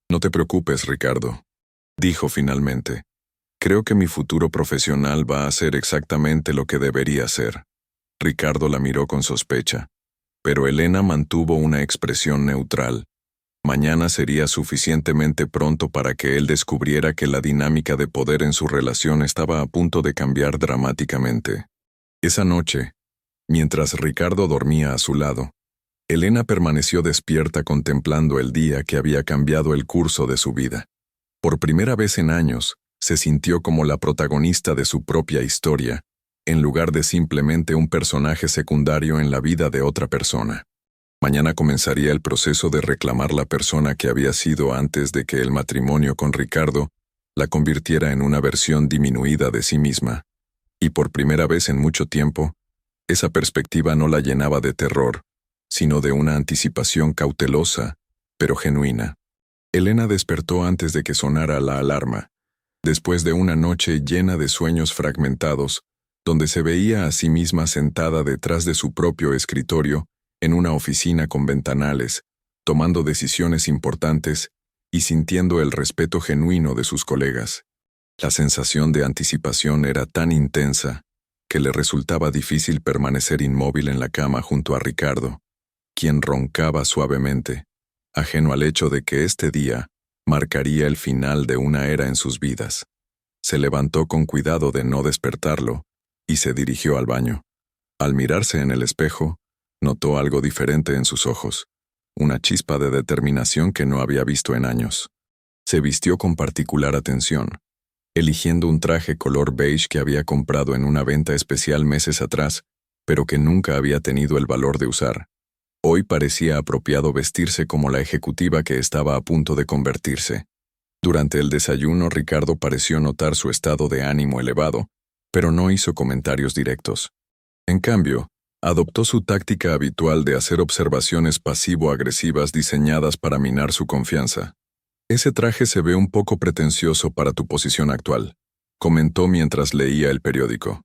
«No te preocupes, Ricardo», dijo finalmente. «Creo que mi futuro profesional va a ser exactamente lo que debería ser». Ricardo la miró con sospecha, pero Elena mantuvo una expresión neutral. Mañana sería suficientemente pronto para que él descubriera que la dinámica de poder en su relación estaba a punto de cambiar dramáticamente. Esa noche, mientras Ricardo dormía a su lado, Elena permaneció despierta contemplando el día que había cambiado el curso de su vida. Por primera vez en años, se sintió como la protagonista de su propia historia, en lugar de simplemente un personaje secundario en la vida de otra persona. Mañana comenzaría el proceso de reclamar la persona que había sido antes de que el matrimonio con Ricardo la convirtiera en una versión disminuida de sí misma. Y por primera vez en mucho tiempo, esa perspectiva no la llenaba de terror, sino de una anticipación cautelosa, pero genuina. Elena despertó antes de que sonara la alarma, después de una noche llena de sueños fragmentados, donde se veía a sí misma sentada detrás de su propio escritorio, en una oficina con ventanales, tomando decisiones importantes y sintiendo el respeto genuino de sus colegas. La sensación de anticipación era tan intensa que le resultaba difícil permanecer inmóvil en la cama junto a Ricardo, quien roncaba suavemente, ajeno al hecho de que este día marcaría el final de una era en sus vidas. Se levantó con cuidado de no despertarlo y se dirigió al baño. Al mirarse en el espejo, notó algo diferente en sus ojos, una chispa de determinación que no había visto en años. Se vistió con particular atención, eligiendo un traje color beige que había comprado en una venta especial meses atrás, pero que nunca había tenido el valor de usar. Hoy parecía apropiado vestirse como la ejecutiva que estaba a punto de convertirse. Durante el desayuno, Ricardo pareció notar su estado de ánimo elevado, pero no hizo comentarios directos. En cambio, adoptó su táctica habitual de hacer observaciones pasivo-agresivas diseñadas para minar su confianza. «Ese traje se ve un poco pretencioso para tu posición actual», comentó mientras leía el periódico.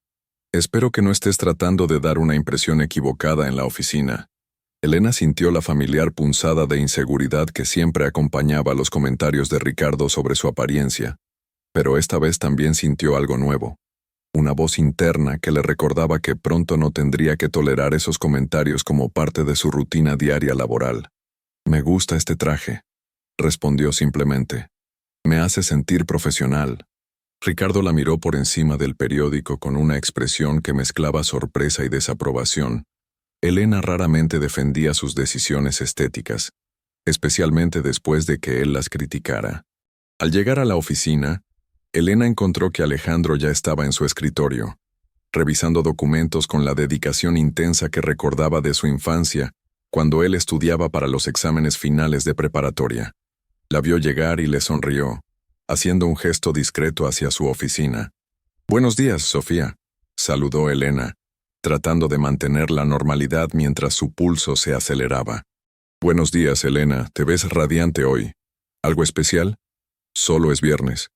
«Espero que no estés tratando de dar una impresión equivocada en la oficina». Elena sintió la familiar punzada de inseguridad que siempre acompañaba los comentarios de Ricardo sobre su apariencia, pero esta vez también sintió algo nuevo. Una voz interna que le recordaba que pronto no tendría que tolerar esos comentarios como parte de su rutina diaria laboral. «Me gusta este traje», respondió simplemente. «Me hace sentir profesional». Ricardo la miró por encima del periódico con una expresión que mezclaba sorpresa y desaprobación. Elena raramente defendía sus decisiones estéticas, especialmente después de que él las criticara. Al llegar a la oficina, Elena encontró que Alejandro ya estaba en su escritorio, revisando documentos con la dedicación intensa que recordaba de su infancia, cuando él estudiaba para los exámenes finales de preparatoria. La vio llegar y le sonrió, haciendo un gesto discreto hacia su oficina. «Buenos días, Sofía», saludó Elena, tratando de mantener la normalidad mientras su pulso se aceleraba. «Buenos días, Elena, te ves radiante hoy. ¿Algo especial?» «Solo es viernes»,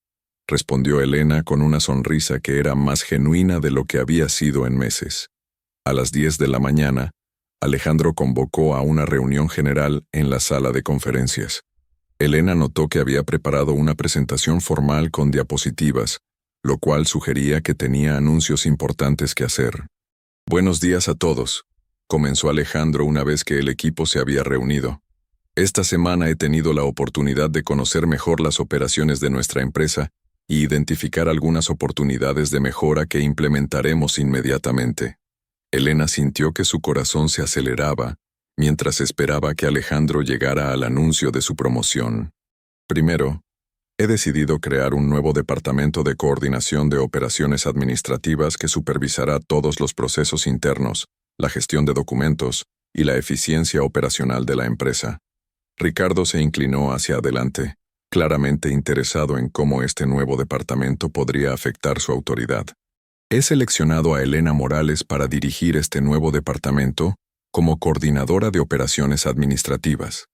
respondió Elena con una sonrisa que era más genuina de lo que había sido en meses. A las 10 de la mañana, Alejandro convocó a una reunión general en la sala de conferencias. Elena notó que había preparado una presentación formal con diapositivas, lo cual sugería que tenía anuncios importantes que hacer. «Buenos días a todos», comenzó Alejandro una vez que el equipo se había reunido. «Esta semana he tenido la oportunidad de conocer mejor las operaciones de nuestra empresa y identificar algunas oportunidades de mejora que implementaremos inmediatamente». Elena sintió que su corazón se aceleraba mientras esperaba que Alejandro llegara al anuncio de su promoción. «Primero, he decidido crear un nuevo departamento de coordinación de operaciones administrativas que supervisará todos los procesos internos, la gestión de documentos y la eficiencia operacional de la empresa». Ricardo se inclinó hacia adelante, claramente interesado en cómo este nuevo departamento podría afectar su autoridad. «He seleccionado a Elena Morales para dirigir este nuevo departamento como coordinadora de operaciones administrativas.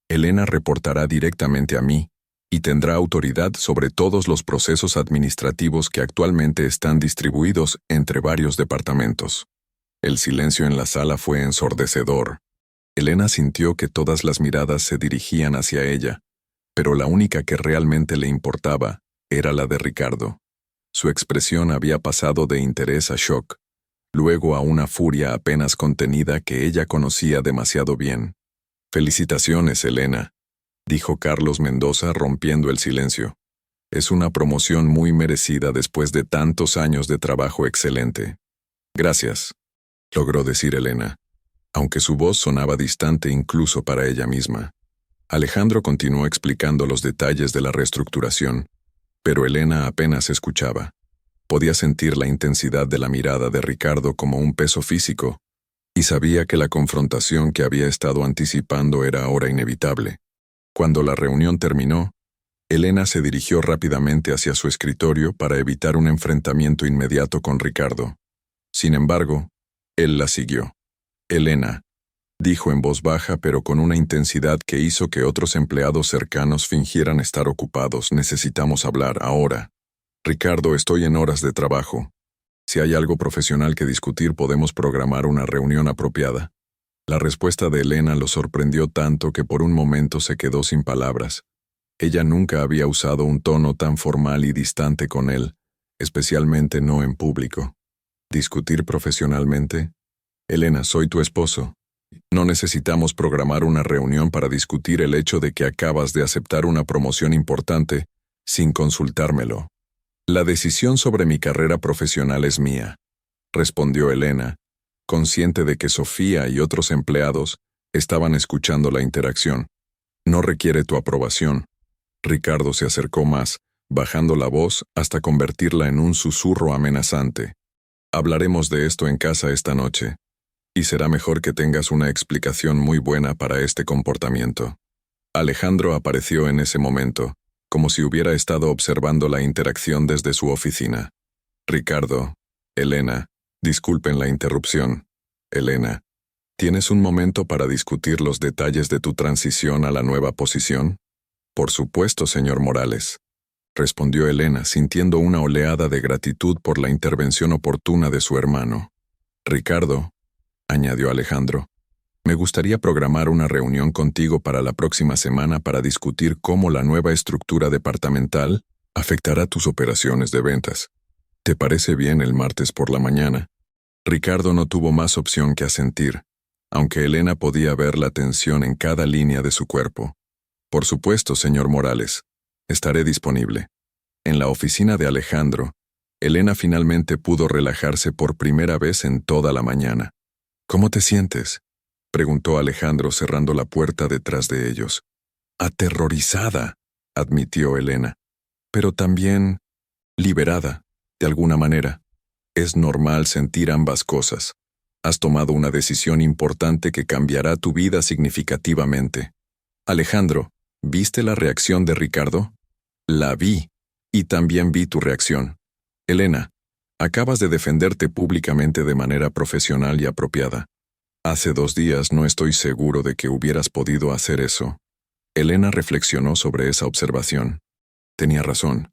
Elena reportará directamente a mí y tendrá autoridad sobre todos los procesos administrativos que actualmente están distribuidos entre varios departamentos». El silencio en la sala fue ensordecedor. Elena sintió que todas las miradas se dirigían hacia ella, pero la única que realmente le importaba era la de Ricardo. Su expresión había pasado de interés a shock, luego a una furia apenas contenida que ella conocía demasiado bien. «Felicitaciones, Elena», dijo Carlos Mendoza rompiendo el silencio. «Es una promoción muy merecida después de tantos años de trabajo excelente». «Gracias», logró decir Elena, aunque su voz sonaba distante incluso para ella misma. Alejandro continuó explicando los detalles de la reestructuración, pero Elena apenas escuchaba. Podía sentir la intensidad de la mirada de Ricardo como un peso físico, y sabía que la confrontación que había estado anticipando era ahora inevitable. Cuando la reunión terminó, Elena se dirigió rápidamente hacia su escritorio para evitar un enfrentamiento inmediato con Ricardo. Sin embargo, él la siguió. «Elena», dijo en voz baja pero con una intensidad que hizo que otros empleados cercanos fingieran estar ocupados. «Necesitamos hablar ahora». «Ricardo, estoy en horas de trabajo. Si hay algo profesional que discutir, podemos programar una reunión apropiada». La respuesta de Elena lo sorprendió tanto que por un momento se quedó sin palabras. Ella nunca había usado un tono tan formal y distante con él, especialmente no en público. «¿Discutir profesionalmente? Elena, soy tu esposo. No necesitamos programar una reunión para discutir el hecho de que acabas de aceptar una promoción importante sin consultármelo. La decisión sobre mi carrera profesional es mía», respondió Elena, consciente de que Sofía y otros empleados estaban escuchando la interacción. «No requiere tu aprobación». Ricardo se acercó más, bajando la voz hasta convertirla en un susurro amenazante. «Hablaremos de esto en casa esta noche, y será mejor que tengas una explicación muy buena para este comportamiento». Alejandro apareció en ese momento, como si hubiera estado observando la interacción desde su oficina. «Ricardo, Elena, disculpen la interrupción. Elena, ¿tienes un momento para discutir los detalles de tu transición a la nueva posición?» «Por supuesto, señor Morales», respondió Elena, sintiendo una oleada de gratitud por la intervención oportuna de su hermano. «Ricardo», añadió Alejandro, «me gustaría programar una reunión contigo para la próxima semana para discutir cómo la nueva estructura departamental afectará tus operaciones de ventas. ¿Te parece bien el martes por la mañana?» Ricardo no tuvo más opción que asentir, aunque Elena podía ver la tensión en cada línea de su cuerpo. «Por supuesto, señor Morales. Estaré disponible». En la oficina de Alejandro, Elena finalmente pudo relajarse por primera vez en toda la mañana. ¿Cómo te sientes?, preguntó Alejandro cerrando la puerta detrás de ellos. Aterrorizada, admitió Elena, pero también liberada, de alguna manera. Es normal sentir ambas cosas. Has tomado una decisión importante que cambiará tu vida significativamente. Alejandro, ¿viste la reacción de Ricardo? La vi, y también vi tu reacción. Elena, acabas de defenderte públicamente de manera profesional y apropiada. Hace 2 días no estoy seguro de que hubieras podido hacer eso. Elena reflexionó sobre esa observación. Tenía razón.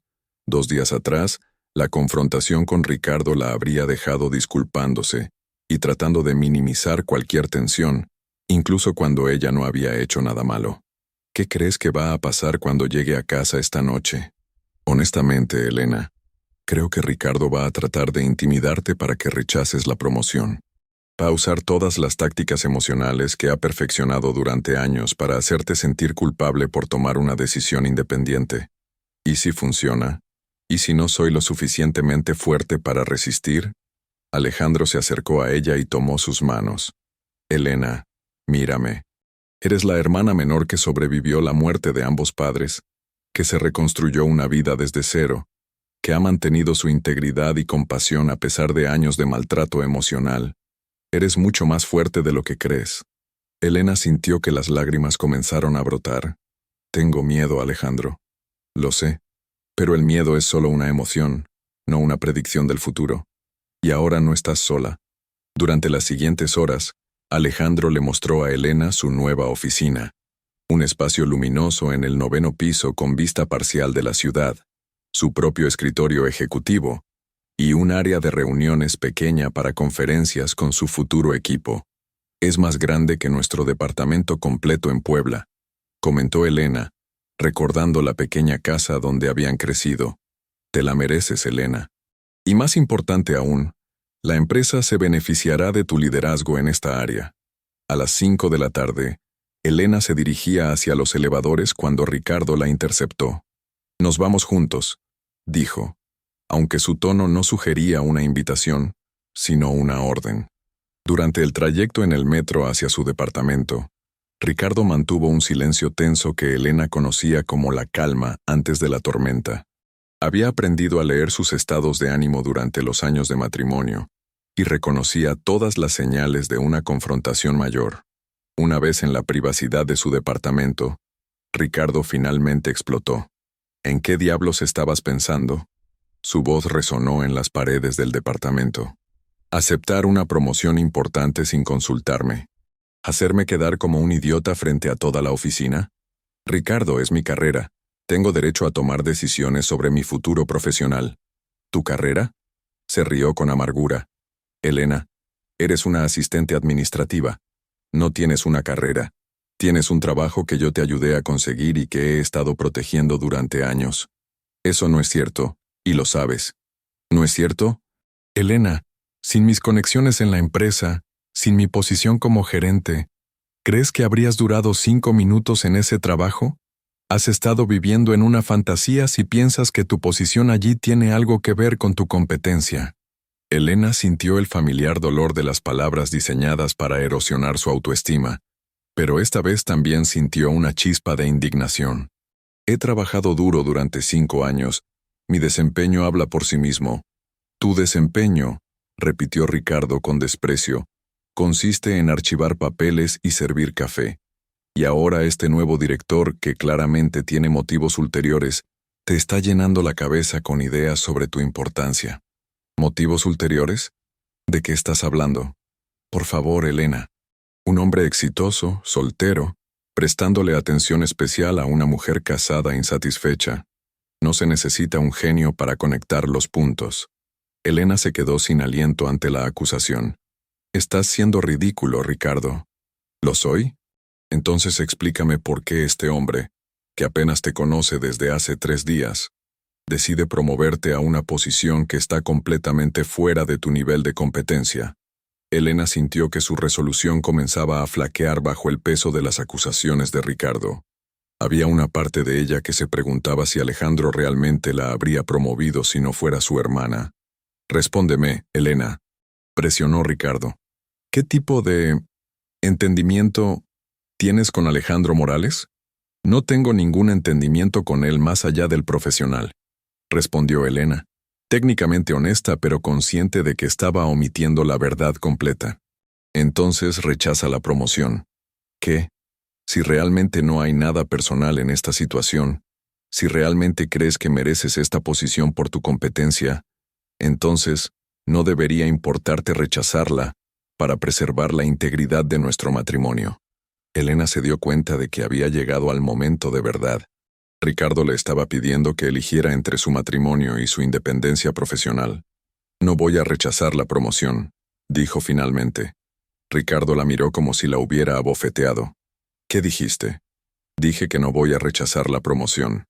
2 días atrás, la confrontación con Ricardo la habría dejado disculpándose y tratando de minimizar cualquier tensión, incluso cuando ella no había hecho nada malo. ¿Qué crees que va a pasar cuando llegue a casa esta noche? Honestamente, Elena, creo que Ricardo va a tratar de intimidarte para que rechaces la promoción. Va a usar todas las tácticas emocionales que ha perfeccionado durante años para hacerte sentir culpable por tomar una decisión independiente. ¿Y si funciona? ¿Y si no soy lo suficientemente fuerte para resistir? Alejandro se acercó a ella y tomó sus manos. Elena, mírame. Eres la hermana menor que sobrevivió la muerte de ambos padres, que se reconstruyó una vida desde cero, que ha mantenido su integridad y compasión a pesar de años de maltrato emocional. Eres mucho más fuerte de lo que crees. Elena sintió que las lágrimas comenzaron a brotar. Tengo miedo, Alejandro. Lo sé, pero el miedo es solo una emoción, no una predicción del futuro. Y ahora no estás sola. Durante las siguientes horas, Alejandro le mostró a Elena su nueva oficina, un espacio luminoso en el 9º piso con vista parcial de la ciudad, su propio escritorio ejecutivo, y un área de reuniones pequeña para conferencias con su futuro equipo. Es más grande que nuestro departamento completo en Puebla, comentó Elena, recordando la pequeña casa donde habían crecido. Te la mereces, Elena. Y más importante aún, la empresa se beneficiará de tu liderazgo en esta área. A las 5 de la tarde, Elena se dirigía hacia los elevadores cuando Ricardo la interceptó. Nos vamos juntos, dijo, aunque su tono no sugería una invitación, sino una orden. Durante el trayecto en el metro hacia su departamento, Ricardo mantuvo un silencio tenso que Elena conocía como la calma antes de la tormenta. Había aprendido a leer sus estados de ánimo durante los años de matrimonio y reconocía todas las señales de una confrontación mayor. Una vez en la privacidad de su departamento, Ricardo finalmente explotó. ¿En qué diablos estabas pensando? Su voz resonó en las paredes del departamento. Aceptar una promoción importante sin consultarme. ¿Hacerme quedar como un idiota frente a toda la oficina? Ricardo, es mi carrera. Tengo derecho a tomar decisiones sobre mi futuro profesional. ¿Tu carrera? Se rió con amargura. Elena, eres una asistente administrativa. No tienes una carrera. Tienes un trabajo que yo te ayudé a conseguir y que he estado protegiendo durante años. Eso no es cierto, y lo sabes. ¿No es cierto? Elena, sin mis conexiones en la empresa, sin mi posición como gerente, ¿crees que habrías durado 5 minutos en ese trabajo? ¿Has estado viviendo en una fantasía si piensas que tu posición allí tiene algo que ver con tu competencia? Elena sintió el familiar dolor de las palabras diseñadas para erosionar su autoestima, pero esta vez también sintió una chispa de indignación. He trabajado duro durante 5 años. Mi desempeño habla por sí mismo. Tu desempeño, repitió Ricardo con desprecio, consiste en archivar papeles y servir café. Y ahora este nuevo director, que claramente tiene motivos ulteriores, te está llenando la cabeza con ideas sobre tu importancia. ¿Motivos ulteriores? ¿De qué estás hablando? Por favor, Elena. Un hombre exitoso, soltero, prestándole atención especial a una mujer casada insatisfecha. No se necesita un genio para conectar los puntos. Elena se quedó sin aliento ante la acusación. Estás siendo ridículo, Ricardo. ¿Lo soy? Entonces explícame por qué este hombre, que apenas te conoce desde hace 3 días, decide promoverte a una posición que está completamente fuera de tu nivel de competencia. Elena sintió que su resolución comenzaba a flaquear bajo el peso de las acusaciones de Ricardo. Había una parte de ella que se preguntaba si Alejandro realmente la habría promovido si no fuera su hermana. Respóndeme, Elena, presionó Ricardo. ¿Qué tipo de entendimiento tienes con Alejandro Morales? No tengo ningún entendimiento con él más allá del profesional, respondió Elena, técnicamente honesta pero consciente de que estaba omitiendo la verdad completa. Entonces rechaza la promoción. ¿Qué? Si realmente no hay nada personal en esta situación, si realmente crees que mereces esta posición por tu competencia, entonces no debería importarte rechazarla para preservar la integridad de nuestro matrimonio. Elena se dio cuenta de que había llegado al momento de verdad. Ricardo le estaba pidiendo que eligiera entre su matrimonio y su independencia profesional. No voy a rechazar la promoción, dijo finalmente. Ricardo la miró como si la hubiera abofeteado. ¿Qué dijiste? Dije que no voy a rechazar la promoción.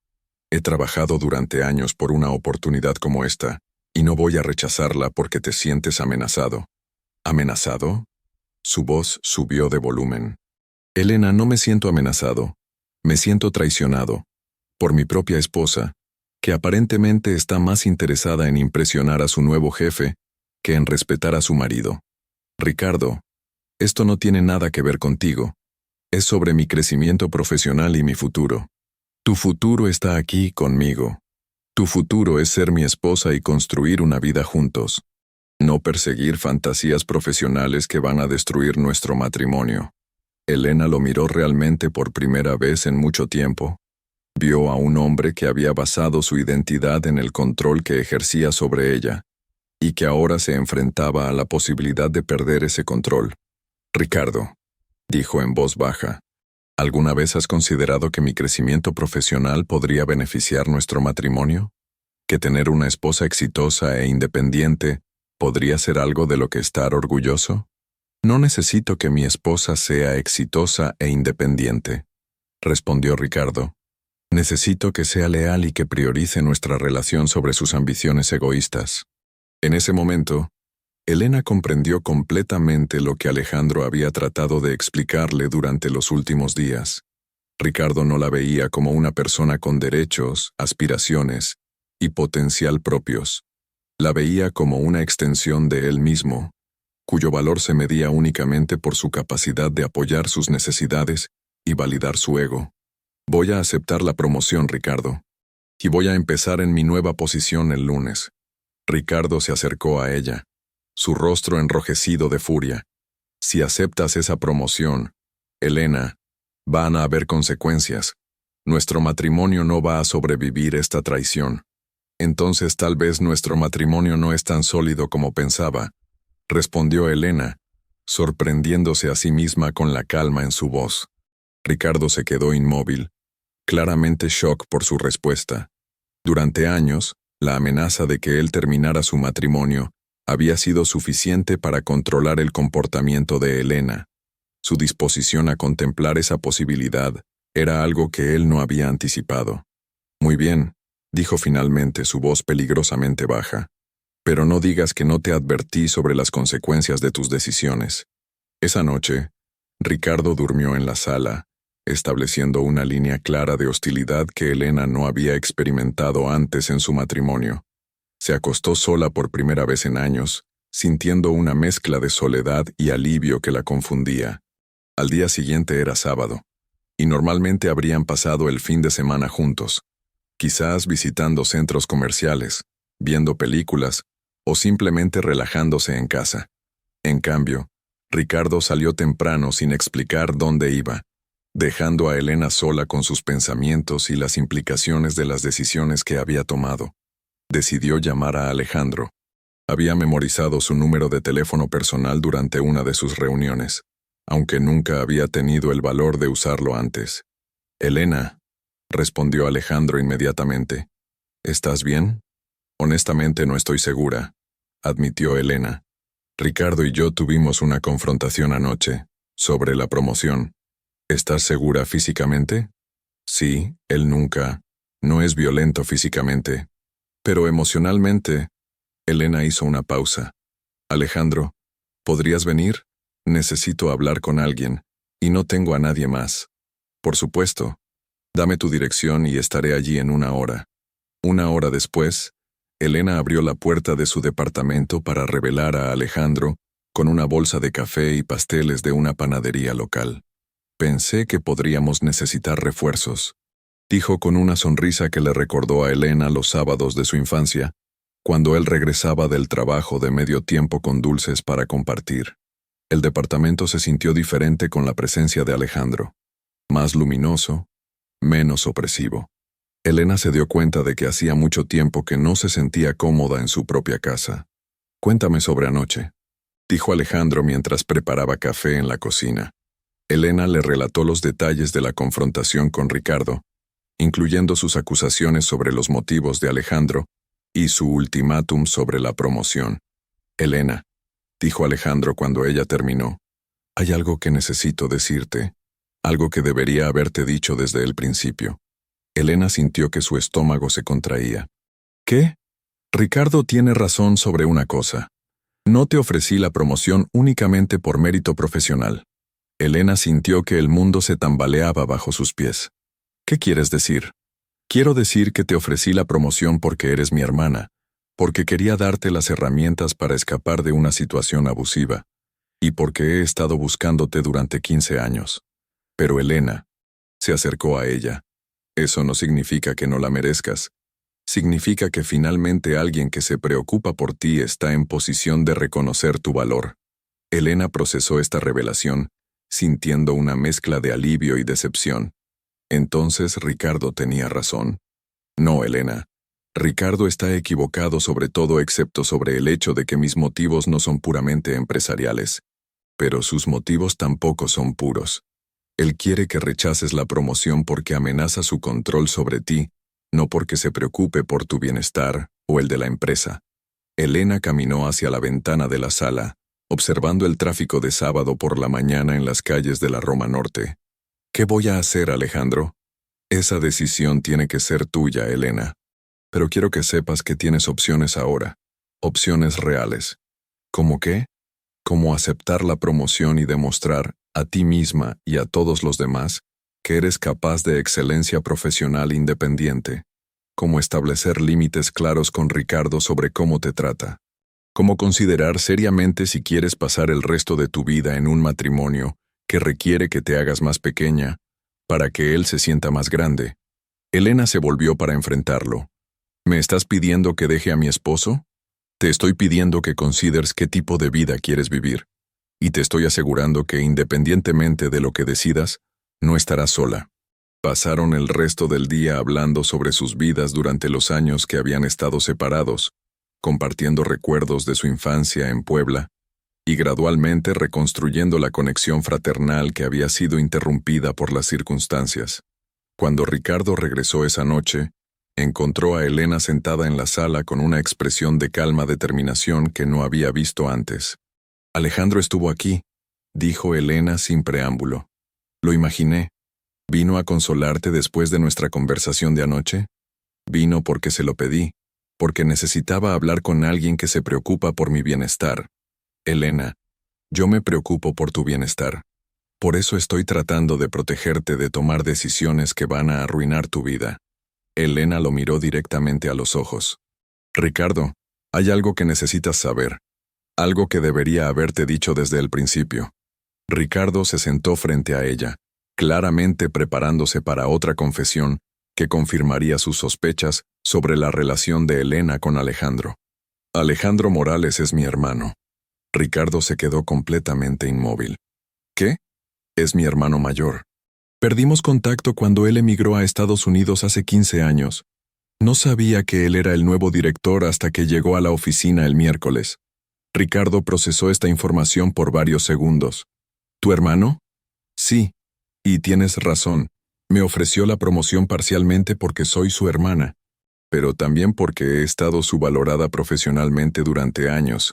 He trabajado durante años por una oportunidad como esta, y no voy a rechazarla porque te sientes amenazado. ¿Amenazado? Su voz subió de volumen. Elena, no me siento amenazado. Me siento traicionado. Por mi propia esposa, que aparentemente está más interesada en impresionar a su nuevo jefe que en respetar a su marido. Ricardo, esto no tiene nada que ver contigo. Es sobre mi crecimiento profesional y mi futuro. Tu futuro está aquí conmigo. Tu futuro es ser mi esposa y construir una vida juntos. No perseguir fantasías profesionales que van a destruir nuestro matrimonio. Elena lo miró realmente por primera vez en mucho tiempo. Vio a un hombre que había basado su identidad en el control que ejercía sobre ella, y que ahora se enfrentaba a la posibilidad de perder ese control. Ricardo, dijo en voz baja, ¿alguna vez has considerado que mi crecimiento profesional podría beneficiar nuestro matrimonio? ¿Que tener una esposa exitosa e independiente podría ser algo de lo que estar orgulloso? No necesito que mi esposa sea exitosa e independiente, respondió Ricardo. Necesito que sea leal y que priorice nuestra relación sobre sus ambiciones egoístas. En ese momento, Elena comprendió completamente lo que Alejandro había tratado de explicarle durante los últimos días. Ricardo no la veía como una persona con derechos, aspiraciones y potencial propios. La veía como una extensión de él mismo, cuyo valor se medía únicamente por su capacidad de apoyar sus necesidades y validar su ego. Voy a aceptar la promoción, Ricardo. Y voy a empezar en mi nueva posición el lunes. Ricardo se acercó a ella, su rostro enrojecido de furia. Si aceptas esa promoción, Elena, van a haber consecuencias. Nuestro matrimonio no va a sobrevivir esta traición. Entonces tal vez nuestro matrimonio no es tan sólido como pensaba, respondió Elena, sorprendiéndose a sí misma con la calma en su voz. Ricardo se quedó inmóvil, claramente shock por su respuesta. Durante años, la amenaza de que él terminara su matrimonio había sido suficiente para controlar el comportamiento de Elena. Su disposición a contemplar esa posibilidad era algo que él no había anticipado. Muy bien, dijo finalmente, su voz peligrosamente baja. Pero no digas que no te advertí sobre las consecuencias de tus decisiones. Esa noche, Ricardo durmió en la sala, estableciendo una línea clara de hostilidad que Elena no había experimentado antes en su matrimonio. Se acostó sola por primera vez en años, sintiendo una mezcla de soledad y alivio que la confundía. Al día siguiente era sábado, y normalmente habrían pasado el fin de semana juntos, quizás visitando centros comerciales, viendo películas, o simplemente relajándose en casa. En cambio, Ricardo salió temprano sin explicar dónde iba, dejando a Elena sola con sus pensamientos y las implicaciones de las decisiones que había tomado. Decidió llamar a Alejandro. Había memorizado su número de teléfono personal durante una de sus reuniones, aunque nunca había tenido el valor de usarlo antes. «Elena», respondió Alejandro inmediatamente. «¿Estás bien?» «Honestamente no estoy segura», admitió Elena. «Ricardo y yo tuvimos una confrontación anoche, sobre la promoción. ¿Estás segura físicamente?» «Sí, él nunca. No es violento físicamente. Pero emocionalmente...» Elena hizo una pausa. «Alejandro, ¿podrías venir? Necesito hablar con alguien, y no tengo a nadie más». «Por supuesto». Dame tu dirección y estaré allí en 1 hora. 1 hora después, Elena abrió la puerta de su departamento para revelar a Alejandro con una bolsa de café y pasteles de una panadería local. Pensé que podríamos necesitar refuerzos, dijo con una sonrisa que le recordó a Elena los sábados de su infancia, cuando él regresaba del trabajo de medio tiempo con dulces para compartir. El departamento se sintió diferente con la presencia de Alejandro, más luminoso, menos opresivo. Elena se dio cuenta de que hacía mucho tiempo que no se sentía cómoda en su propia casa. Cuéntame sobre anoche, dijo Alejandro mientras preparaba café en la cocina. Elena le relató los detalles de la confrontación con Ricardo, incluyendo sus acusaciones sobre los motivos de Alejandro y su ultimátum sobre la promoción. Elena, dijo Alejandro cuando ella terminó, hay algo que necesito decirte, algo que debería haberte dicho desde el principio. Elena sintió que su estómago se contraía. ¿Qué? Ricardo tiene razón sobre una cosa. No te ofrecí la promoción únicamente por mérito profesional. Elena sintió que el mundo se tambaleaba bajo sus pies. ¿Qué quieres decir? Quiero decir que te ofrecí la promoción porque eres mi hermana, porque quería darte las herramientas para escapar de una situación abusiva, y porque he estado buscándote durante 15 años. Pero Elena se acercó a ella. Eso no significa que no la merezcas. Significa que finalmente alguien que se preocupa por ti está en posición de reconocer tu valor. Elena procesó esta revelación, sintiendo una mezcla de alivio y decepción. Entonces Ricardo tenía razón. No, Elena. Ricardo está equivocado sobre todo excepto sobre el hecho de que mis motivos no son puramente empresariales. Pero sus motivos tampoco son puros. Él quiere que rechaces la promoción porque amenaza su control sobre ti, no porque se preocupe por tu bienestar o el de la empresa. Elena caminó hacia la ventana de la sala, observando el tráfico de sábado por la mañana en las calles de la Roma Norte. ¿Qué voy a hacer, Alejandro? Esa decisión tiene que ser tuya, Elena. Pero quiero que sepas que tienes opciones ahora, opciones reales. ¿Cómo qué? Como aceptar la promoción y demostrar, a ti misma y a todos los demás, que eres capaz de excelencia profesional independiente. Como establecer límites claros con Ricardo sobre cómo te trata. Como considerar seriamente si quieres pasar el resto de tu vida en un matrimonio que requiere que te hagas más pequeña, para que él se sienta más grande. Elena se volvió para enfrentarlo. ¿Me estás pidiendo que deje a mi esposo? Te estoy pidiendo que consideres qué tipo de vida quieres vivir. Y te estoy asegurando que independientemente de lo que decidas, no estarás sola. Pasaron el resto del día hablando sobre sus vidas durante los años que habían estado separados, compartiendo recuerdos de su infancia en Puebla, y gradualmente reconstruyendo la conexión fraternal que había sido interrumpida por las circunstancias. Cuando Ricardo regresó esa noche, encontró a Elena sentada en la sala con una expresión de calma determinación que no había visto antes. Alejandro estuvo aquí, dijo Elena sin preámbulo. Lo imaginé. ¿Vino a consolarte después de nuestra conversación de anoche? Vino porque se lo pedí, porque necesitaba hablar con alguien que se preocupa por mi bienestar. Elena, yo me preocupo por tu bienestar. Por eso estoy tratando de protegerte de tomar decisiones que van a arruinar tu vida. Elena lo miró directamente a los ojos. Ricardo, hay algo que necesitas saber. Algo que debería haberte dicho desde el principio. Ricardo se sentó frente a ella, claramente preparándose para otra confesión que confirmaría sus sospechas sobre la relación de Elena con Alejandro. Alejandro Morales es mi hermano. Ricardo se quedó completamente inmóvil. ¿Qué? Es mi hermano mayor. Perdimos contacto cuando él emigró a Estados Unidos hace 15 años. No sabía que él era el nuevo director hasta que llegó a la oficina el miércoles. Ricardo procesó esta información por varios segundos. ¿Tu hermano? Sí. Y tienes razón. Me ofreció la promoción parcialmente porque soy su hermana, pero también porque he estado subvalorada profesionalmente durante años,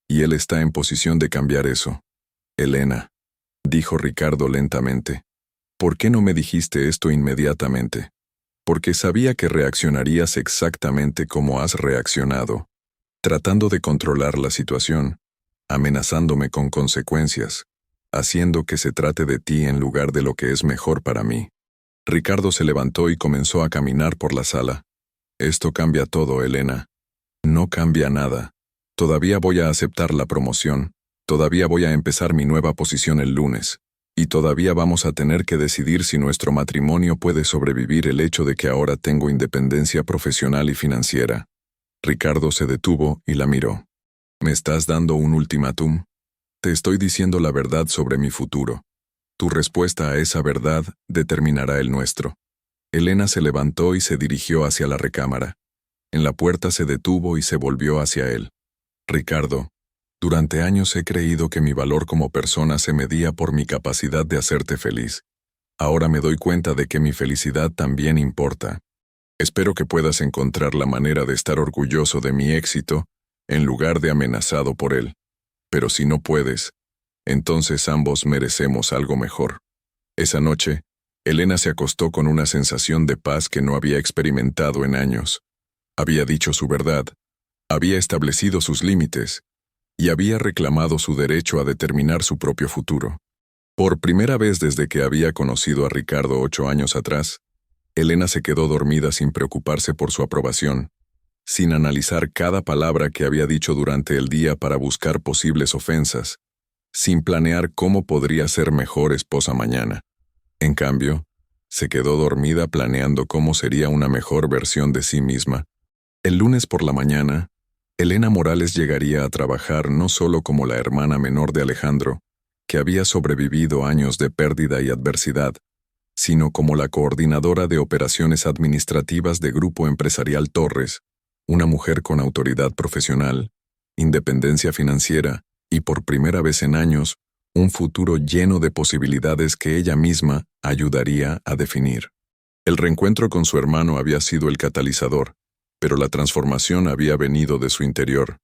y él está en posición de cambiar eso. Elena, dijo Ricardo lentamente, ¿por qué no me dijiste esto inmediatamente? Porque sabía que reaccionarías exactamente como has reaccionado, tratando de controlar la situación, amenazándome con consecuencias, haciendo que se trate de ti en lugar de lo que es mejor para mí. Ricardo se levantó y comenzó a caminar por la sala. Esto cambia todo, Elena. No cambia nada. Todavía voy a aceptar la promoción. Todavía voy a empezar mi nueva posición el lunes. Y todavía vamos a tener que decidir si nuestro matrimonio puede sobrevivir el hecho de que ahora tengo independencia profesional y financiera. Ricardo se detuvo y la miró. ¿Me estás dando un ultimátum? Te estoy diciendo la verdad sobre mi futuro. Tu respuesta a esa verdad determinará el nuestro. Elena se levantó y se dirigió hacia la recámara. En la puerta se detuvo y se volvió hacia él. Ricardo, durante años he creído que mi valor como persona se medía por mi capacidad de hacerte feliz. Ahora me doy cuenta de que mi felicidad también importa. Espero que puedas encontrar la manera de estar orgulloso de mi éxito, en lugar de amenazado por él. Pero si no puedes, entonces ambos merecemos algo mejor. Esa noche, Elena se acostó con una sensación de paz que no había experimentado en años. Había dicho su verdad, había establecido sus límites, y había reclamado su derecho a determinar su propio futuro. Por primera vez desde que había conocido a Ricardo 8 años atrás, Elena se quedó dormida sin preocuparse por su aprobación, sin analizar cada palabra que había dicho durante el día para buscar posibles ofensas, sin planear cómo podría ser mejor esposa mañana. En cambio, se quedó dormida planeando cómo sería una mejor versión de sí misma. El lunes por la mañana, Elena Morales llegaría a trabajar no solo como la hermana menor de Alejandro, que había sobrevivido años de pérdida y adversidad, sino como la coordinadora de operaciones administrativas de Grupo Empresarial Torres, una mujer con autoridad profesional, independencia financiera y por primera vez en años, un futuro lleno de posibilidades que ella misma ayudaría a definir. El reencuentro con su hermano había sido el catalizador, pero la transformación había venido de su interior.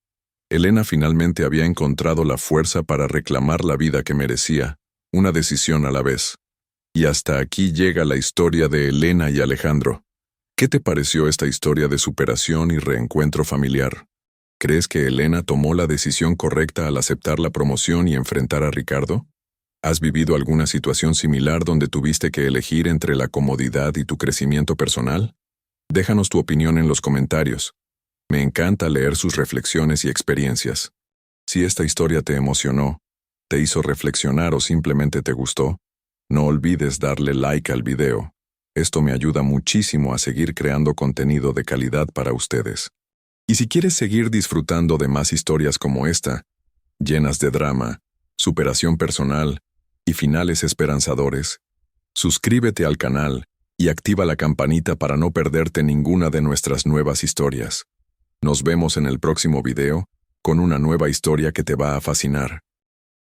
Elena finalmente había encontrado la fuerza para reclamar la vida que merecía, una decisión a la vez. Y hasta aquí llega la historia de Elena y Alejandro. ¿Qué te pareció esta historia de superación y reencuentro familiar? ¿Crees que Elena tomó la decisión correcta al aceptar la promoción y enfrentar a Ricardo? ¿Has vivido alguna situación similar donde tuviste que elegir entre la comodidad y tu crecimiento personal? Déjanos tu opinión en los comentarios. Me encanta leer sus reflexiones y experiencias. Si esta historia te emocionó, te hizo reflexionar o simplemente te gustó, no olvides darle like al video. Esto me ayuda muchísimo a seguir creando contenido de calidad para ustedes. Y si quieres seguir disfrutando de más historias como esta, llenas de drama, superación personal y finales esperanzadores, suscríbete al canal y activa la campanita para no perderte ninguna de nuestras nuevas historias. Nos vemos en el próximo video con una nueva historia que te va a fascinar.